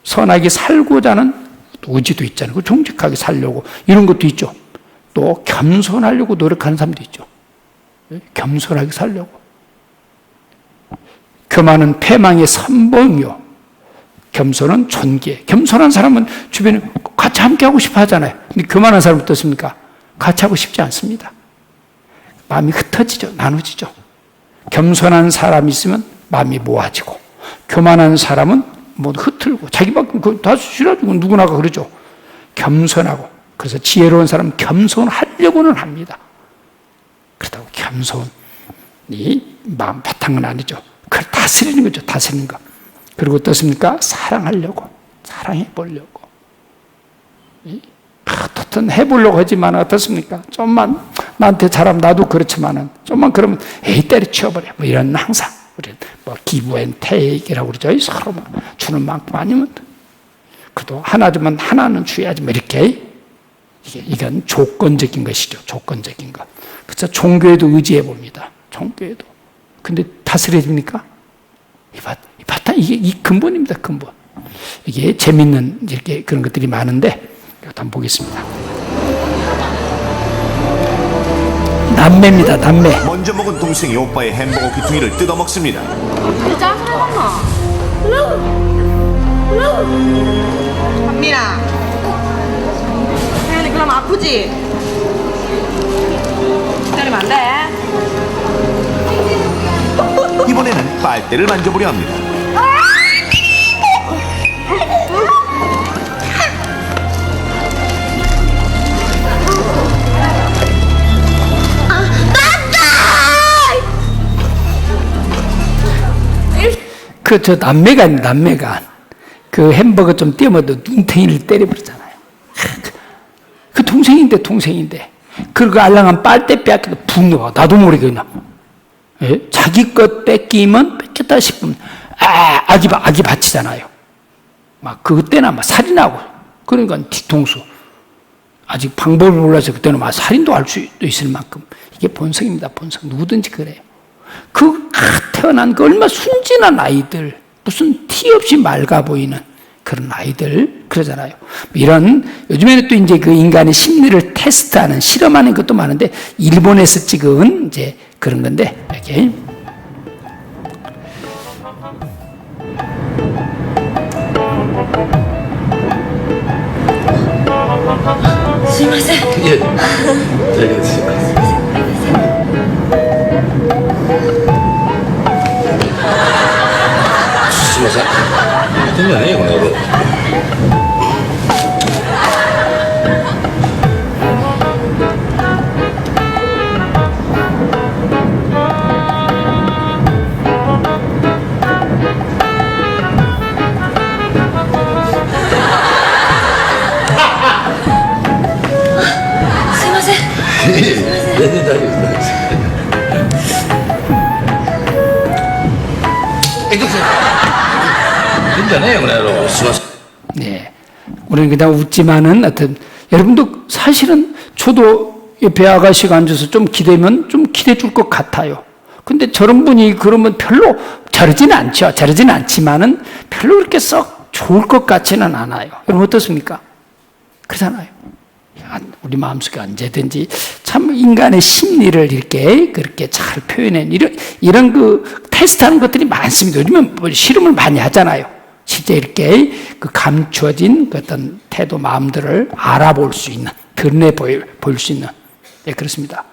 선하게 살고자 하는 의지도 있잖아요. 정직하게 살려고 이런 것도 있죠. 또 겸손하려고 노력하는 사람도 있죠. 겸손하게 살려고. 교만은 패망의 선봉이요. 겸손은 존귀. 겸손한 사람은 주변에 같이 함께하고 싶어 하잖아요. 근데 교만한 사람은 어떻습니까? 같이 하고 싶지 않습니다. 마음이 흩어지죠. 나눠지죠. 겸손한 사람이 있으면 마음이 모아지고, 교만한 사람은 뭐 흐트르고, 자기밖에 다 싫어지고 누구나가 그러죠. 겸손하고. 그래서 지혜로운 사람은 겸손하려고는 합니다. 그렇다고 겸손이 마음 바탕은 아니죠. 그걸 다스리는 거죠. 다스리는 거. 그리고 어떻습니까? 사랑하려고, 사랑해 보려고. 어떻든 해보려고 하지만 어떻습니까? 좀만 나한테 잘하면 나도 그렇지만은 좀만 그러면 에이 때려치워버려. 뭐 이런 항상 우리 뭐 기브 앤 테이크라고 그러죠. 서로 뭐 주는 만큼 아니면 그래도 하나 주면 하나는 줘야지. 뭐 이렇게 이건 조건적인 것이죠. 조건적인 것. 그래서 종교에도 의지해 봅니다. 종교에도. 근데 다스려집니까? 이 바탕 이 근본입니다. 근본. 이게 재밌는 이렇게 그런 것들이 많은데. 이것도 한번 보겠습니다. 남매입니다. 남매. 먼저 먹은 동생이 오빠의 햄버거 귀퉁이를 뜯어먹습니다. 한민아, 혜연이 그럼 아프지? 때리면 안 돼. 이번에는 빨대를 만져보려 합니다. 저 남매가 그 햄버거 좀 띄어먹어도 눈탱이를 때려버리잖아요. 그 동생인데. 그리고 알랑한 빨대 빼앗겨도 분노가 나도 모르게 그냥. 예? 자기 것 뺏기면 뺏겼다 싶으면 악이 받치잖아요. 막 그때나 막 살인하고 그러니까 뒤통수. 아직 방법을 몰라서 그때는 막 살인도 할 수 있을 만큼 이게 본성입니다. 본성. 누구든지 그래요. 태어난 그 얼마 순진한 아이들, 무슨 티 없이 맑아 보이는 그런 아이들, 그러잖아요. 이런, 요즘에는 또 이제 그 인간의 심리를 테스트하는, 실험하는 것도 많은데, 일본에서 찍은 이제 그런 건데, 이렇게. 예, 알겠습니다. 됐냐, 이거. 네. 우리는 그냥 웃지만은 여러분도 사실은 저도 옆에 아가씨가 앉아서 좀 기대면 좀 기대 줄 것 같아요. 근데 저런 분이 그러면 별로 저러지는 않죠. 저러지는 않지만은 별로 그렇게 썩 좋을 것 같지는 않아요. 여러분 어떻습니까? 그렇잖아요. 우리 마음속에 언제든지 참 인간의 심리를 이렇게 그렇게 잘 표현해 이런 그 테스트하는 것들이 많습니다. 요즘은 뭐 실험을 많이 하잖아요. 실제 이렇게 그 감추어진 그 어떤 태도 마음들을 알아볼 수 있는, 드러내 보일 수 있는, 예, 그렇습니다.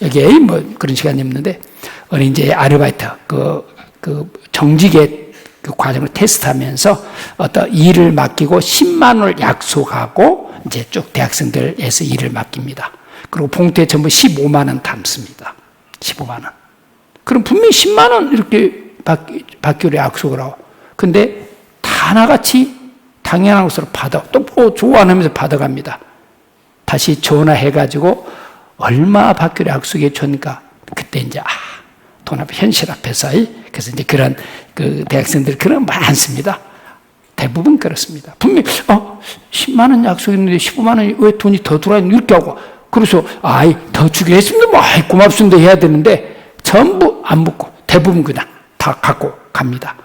여기에 뭐 그런 시간이 없는데 어느 이제 아르바이트 그 정직의 그 과정을 테스트하면서 어떤 일을 맡기고 10만 원을 약속하고 이제 쭉 대학생들에서 일을 맡깁니다. 그리고 봉투에 전부 15만 원 담습니다. 15만 원. 그럼 분명히 10만 원 이렇게 받기로 약속을 하고. 근데 다 하나같이 당연한 것으로 또 좋아 안 하면서 받아갑니다. 다시 전화해가지고 얼마 받기로 약속해 줬니까 그때 이제 돈 앞에 현실 앞에서 그래서 이제 그런 그 대학생들 그런 거 많습니다. 대부분 그렇습니다. 분명히 10만 원 약속했는데 15만 원이 왜 돈이 더 들어왔니 이렇게 하고 그래서 더 주기로 했습니다. 뭐 고맙습니다 해야 되는데 전부 안 묻고 대부분 그냥 다 갖고 갑니다.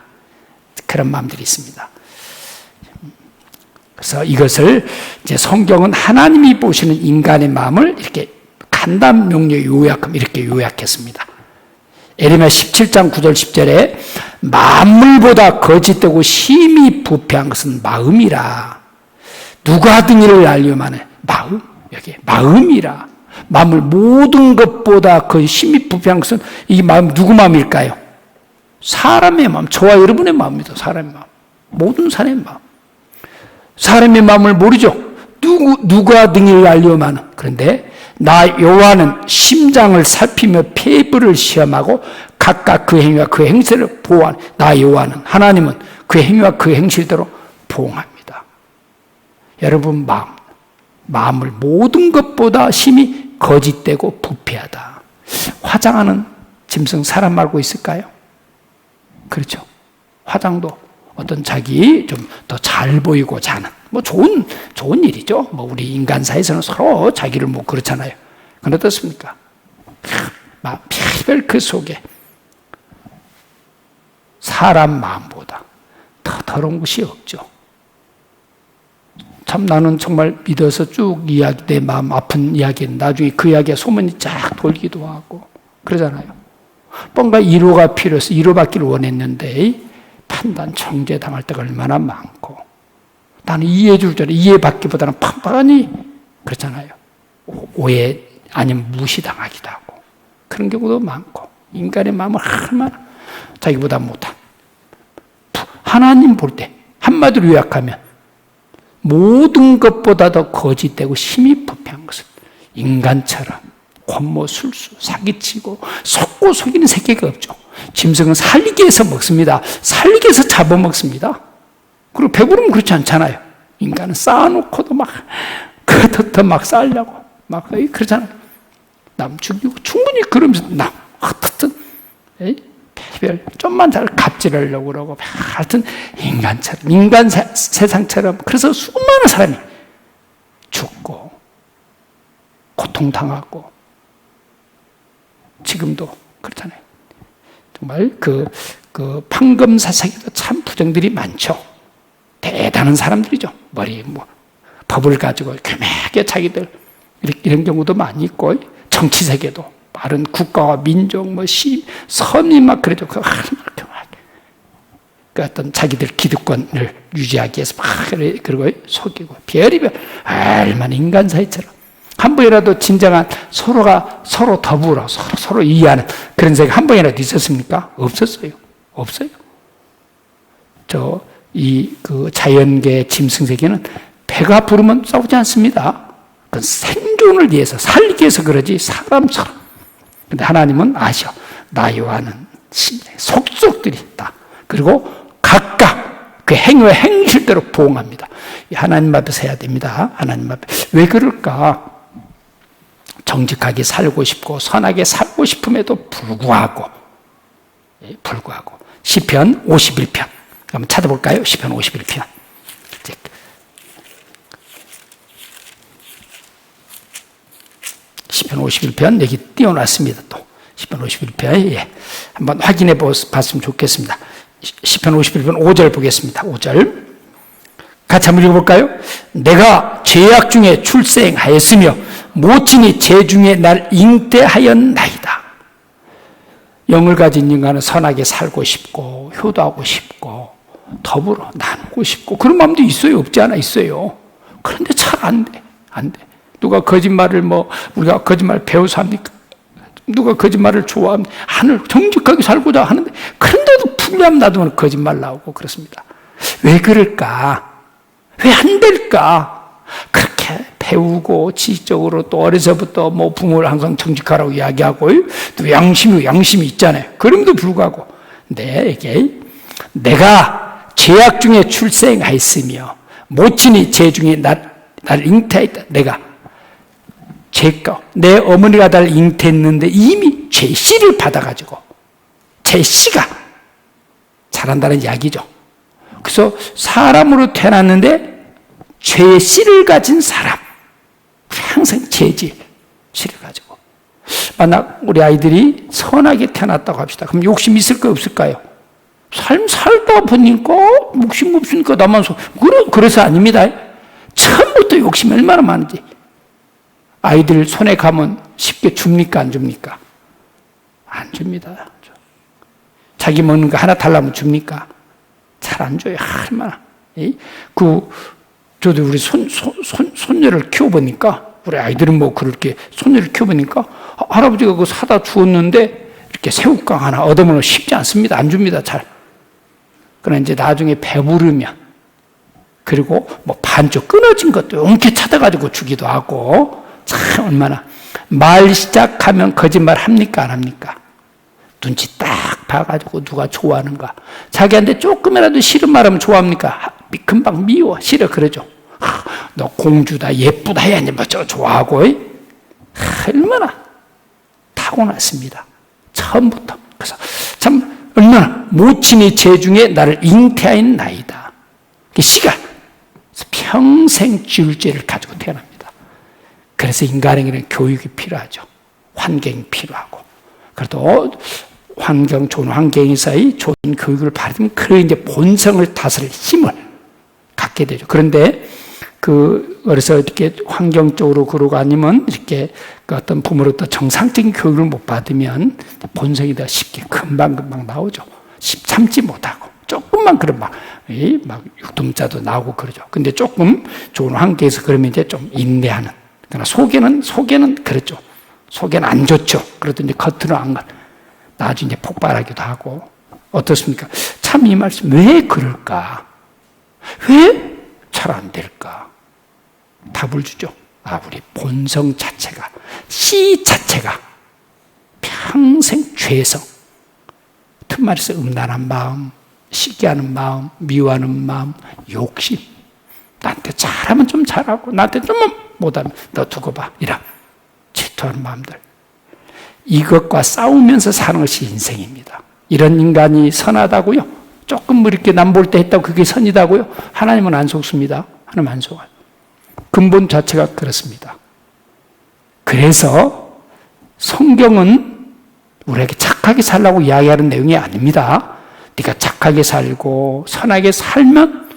그런 마음들이 있습니다. 그래서 이것을 이제 성경은 하나님이 보시는 인간의 마음을 이렇게 간단 명료 요약하면 이렇게 요약했습니다. 예레미야 17장 9절 10절에 만물보다 거짓되고 심히 부패한 것은 마음이라. 누가 하던 일을 알려면 마음, 여기 마음이라. 마음을 모든 것보다 그 힘이 부패한 것은 이 마음 누구 마음일까요? 사람의 마음, 저와 여러분의 마음입니다. 사람의 마음. 모든 사람의 마음. 사람의 마음을 모르죠. 누가 능히 알려마는. 그런데 나 여호와는 심장을 살피며 폐부를 시험하고 각각 그 행위와 그 행실을 보호하는. 나 여호와는, 하나님은 그 행위와 그 행실대로 보호합니다. 여러분 마음을 모든 것보다 심히 거짓되고 부패하다. 화장하는 짐승 사람 말고 있을까요? 그렇죠. 화장도 어떤 자기 좀 더 잘 보이고자 하는 뭐 좋은 일이죠. 뭐 우리 인간사에서는 서로 자기를 뭐 그렇잖아요. 그건 어떻습니까? 별별 그 속에 사람 마음보다 더 더러운 것이 없죠. 참 나는 정말 믿어서 쭉 이야기, 내 마음 아픈 이야기는 나중에 그 이야기가 소문이 쫙 돌기도 하고 그러잖아요. 뭔가 위로가 필요해서 위로받기를 원했는데 판단, 정죄 당할 때가 얼마나 많고 나는 이해해 줄 줄 이해받기보다는 팡팡하니 그렇잖아요. 오해 아니면 무시당하기도 하고 그런 경우도 많고 인간의 마음을 얼마나 자기보다 못한 하나님 볼 때 한마디로 요약하면 모든 것보다 더 거짓되고 심히 부패한 것은 인간처럼 권모, 술수, 사기치고 속고 속이는 새끼가 없죠. 짐승은 살리기 위해서 먹습니다. 살리기 위해서 잡아먹습니다. 그리고 배부르면 그렇지 않잖아요. 인간은 쌓아놓고도 막 더 막 쌓으려고 막 그러잖아요. 남 죽이고 충분히 그러면서 남 어떻든 별 좀만 잘 갑질하려고 그러고 하여튼 인간처럼 인간 세상처럼 그래서 수많은 사람이 죽고 고통당하고 지금도 그렇잖아요. 정말 그 판검사사기도 참 부정들이 많죠. 대단한 사람들이죠. 머리 법을 가지고 교묘하게 자기들 이런 경우도 많이 있고 정치 세계도 다른 국가와 민족 선이 막 그래도 교묘하게 그 어떤 자기들 기득권을 유지하기 위해서 막 그러고 속이고 별의별 얼마나 인간 사이처럼 한 번이라도 진정한 서로가 서로 더불어 서로 이해하는 그런 세계 한 번이라도 있었습니까? 없었어요. 없어요. 그 자연계 짐승 세계는 배가 부르면 싸우지 않습니다. 그건 생존을 위해서 살리기 위해서 그러지 사람처럼. 근데 하나님은 아셔. 나 여호와는 속속들이 있다. 그리고 각각 그 행위와 행실대로 보응합니다. 하나님 앞에서 해야 됩니다. 하나님 앞에. 왜 그럴까? 정직하게 살고 싶고 선하게 살고 싶음에도 불구하고 시편 51편 한번 찾아볼까요? 시편 51편 시편 51편 여기 띄워놨습니다. 또 시편 51편 한번 확인해 봤으면 좋겠습니다. 시편 51편 5절 보겠습니다. 5절 같이 한번 읽어볼까요? 내가 죄악 중에 출생하였으며 모친이 죄 중에 날 잉태하였나이다. 영을 가진 인간은 선하게 살고 싶고 효도하고 싶고 더불어 나누고 싶고 그런 마음도 있어요. 없지 않아 있어요. 그런데 잘 안 돼. 누가 거짓말을 우리가 거짓말 배워서 합니까? 누가 거짓말을 좋아합니까? 하늘 정직하게 살고자 하는데 그런데도 풀리하면 놔두면 거짓말 나오고 그렇습니다. 왜 그럴까? 왜 안 될까? 그렇게 배우고 지식적으로 또 어려서부터 부모를 항상 정직하라고 이야기하고 또 양심이 있잖아요. 그럼에도 불구하고 내가 죄악 중에 출생하였으며 모친이 죄 중에 날 잉태했다. 내가 내 어머니가 날 잉태했는데 이미 죄씨를 받아가지고 죄씨가 자란다는 이야기죠. 그래서 사람으로 태어났는데 죄의 씨를 가진 사람 항상 죄질 씨를 가지고 만약 우리 아이들이 선하게 태어났다고 합시다. 그럼 욕심 있을까요? 없을까요? 삶 살다 보니까 욕심 없으니까 나만 그래서 아닙니다. 처음부터 욕심이 얼마나 많은지 아이들 손에 가면 쉽게 줍니까? 안 줍니까? 안 줍니다. 자기 먹는 거 하나 달라면 줍니까? 잘 안 줘요. 얼마나. 저도 우리 손녀를 키워보니까 우리 아이들은 뭐 그렇게 손녀를 키워보니까 할아버지가 그거 사다 주었는데 이렇게 새우깡 하나 얻으면 쉽지 않습니다. 안 줍니다, 잘. 그러나 이제 나중에 배부르면, 그리고 뭐 반쪽 끊어진 것도 용케 찾아가지고 주기도 하고, 참 얼마나. 말 시작하면 거짓말 합니까, 안 합니까? 눈치 딱 봐가지고 누가 좋아하는가. 자기한테 조금이라도 싫은 말하면 좋아합니까? 금방 미워, 싫어, 그러죠. 너 공주다, 예쁘다 해야 이제 뭐 좋아하고, 얼마나 타고났습니다. 처음부터. 그래서 참 얼마나 모친의 재중에 나를 잉태하인 나이다. 시간, 평생 지을 죄를 가지고 태어납니다. 그래서 인간에게는 교육이 필요하죠. 환경이 필요하고. 그래도 환경, 좋은 환경에서의 좋은 교육을 받으면 그 이제 본성을 다스릴 힘을 갖게 되죠. 그런데 그래서 이렇게 환경적으로 그러고 아니면 이렇게 그 어떤 부모로부터 정상적인 교육을 못 받으면 본성이 더 쉽게 금방 나오죠. 참지 못하고 조금만 그런 막 육dum자도 나오고 그러죠. 근데 조금 좋은 환경에서 그러면 이제 좀 인내하는. 그러나 속에는 그렇죠. 속에는 안 좋죠. 그래도 이제 겉으로 안 가. 나중에 이제 폭발하기도 하고. 어떻습니까? 참 이 말씀 왜 그럴까? 왜 잘 안 될까? 답을 주죠. 우리 본성 자체가, 씨 자체가 평생 죄성, 틈말에서 음란한 마음, 시기하는 마음, 미워하는 마음, 욕심. 나한테 잘하면 좀 잘하고 나한테 좀 못하면 너 두고 봐. 이런 질투하는 마음들. 이것과 싸우면서 사는 것이 인생입니다. 이런 인간이 선하다고요? 조금 이렇게 남 볼 때 했다고 그게 선이다고요? 하나님은 안 속습니다. 하나님 안 속아요. 근본 자체가 그렇습니다. 그래서 성경은 우리에게 착하게 살라고 이야기하는 내용이 아닙니다. 네가 착하게 살고 선하게 살면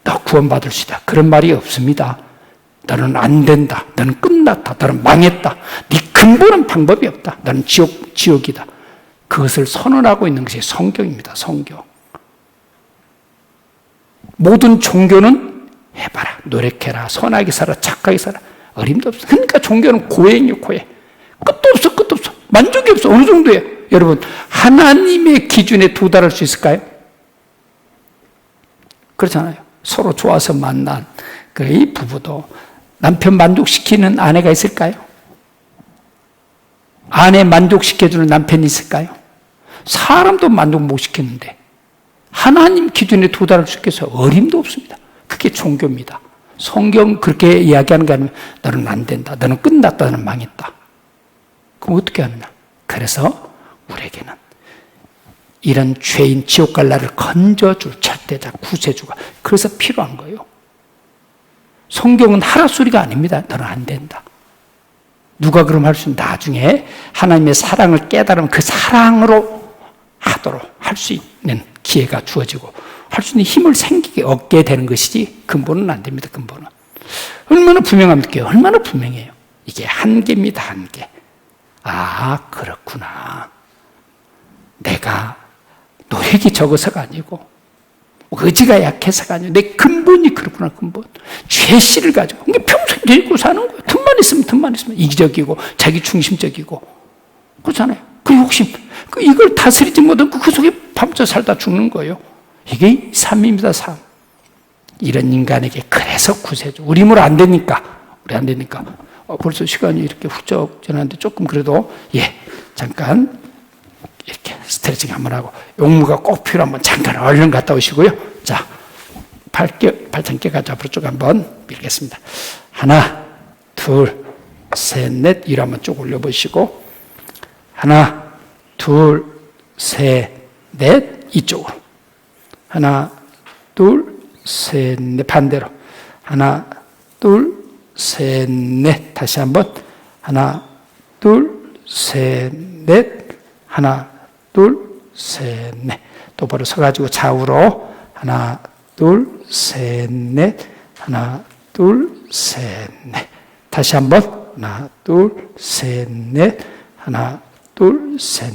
너 구원받을 수 있다. 그런 말이 없습니다. 너는 안 된다. 너는 끝났다. 너는 망했다. 네 근본은 방법이 없다. 너는 지옥이다. 그것을 선언하고 있는 것이 성경입니다. 성경. 모든 종교는 해봐라, 노력해라, 선하게 살아, 착하게 살아. 어림도 없어. 그러니까 종교는 고행이요, 고행. 끝도 없어, 끝도 없어. 만족이 없어. 어느 정도예요? 여러분, 하나님의 기준에 도달할 수 있을까요? 그렇잖아요. 서로 좋아서 만난 이 부부도 남편 만족시키는 아내가 있을까요? 아내 만족시켜주는 남편이 있을까요? 사람도 만족 못 시키는데 하나님 기준에 도달할 수 있겠어요? 어림도 없습니다. 그게 종교입니다. 성경 그렇게 이야기하는 게 아니면 너는 안 된다. 너는 끝났다. 너는 망했다. 그럼 어떻게 하느냐? 그래서 우리에게는 이런 죄인 지옥 갈 나를 건져줄 절대자 구세주가 그래서 필요한 거예요. 성경은 하라 소리가 아닙니다. 너는 안 된다. 누가 그럼 할 수 있는 나중에 하나님의 사랑을 깨달으면 그 사랑으로 하도록 할 수 있는 기회가 주어지고 할 수 있는 힘을 얻게 되는 것이지 근본은 안 됩니다. 근본은. 얼마나 분명합니까? 얼마나 분명해요. 이게 한계입니다. 한계. 그렇구나. 내가 노력이 적어서가 아니고 의지가 약해서가 아니고 내 근본이 그렇구나. 근본. 죄씨를 가지고 이게 평생 데리고 사는 거예요. 틈만 있으면 이기적이고 자기 중심적이고 그렇잖아요. 그 욕심, 이걸 다스리지 못하고 그 속에 밤새 살다 죽는 거예요. 이게 삶입니다. 삶. 이런 인간에게 그래서 구세주. 우리 힘으로 안 되니까. 벌써 시간이 이렇게 훌쩍 지났는데 조금 그래도 잠깐 이렇게 스트레칭 한번 하고 용무가 꼭 필요하면 잠깐 얼른 갔다 오시고요. 자, 발전기까지 앞으로 쭉 한번 밀겠습니다. 하나, 둘, 셋, 넷. 위로 한번 쭉 올려보시고 하나, 둘, 셋, 넷. 이쪽으로. 하나, 둘, 셋, 넷. 반대로. 하나, 둘, 셋, 넷. 다시 한번. 하나, 둘, 셋, 넷. 하나, 둘, 셋, 넷. 똑바로 서가지고 좌우로. 하나, 둘, 셋, 넷. 하나, 둘, 셋, 넷. 다시 한번. 하나, 둘, 셋, 넷. 하나, 둘, 셋,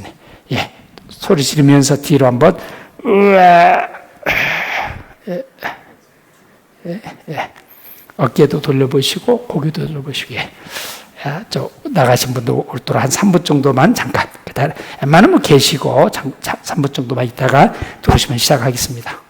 넷. 소리 지르면서 뒤로 한번. 어깨도 돌려보시고 고개도 돌려보시고. 예. 야, 저 나가신 분도 올도록 한 3분 정도만 잠깐. 웬만하면 계시고 3분 정도만 있다가 들어오시면 시작하겠습니다.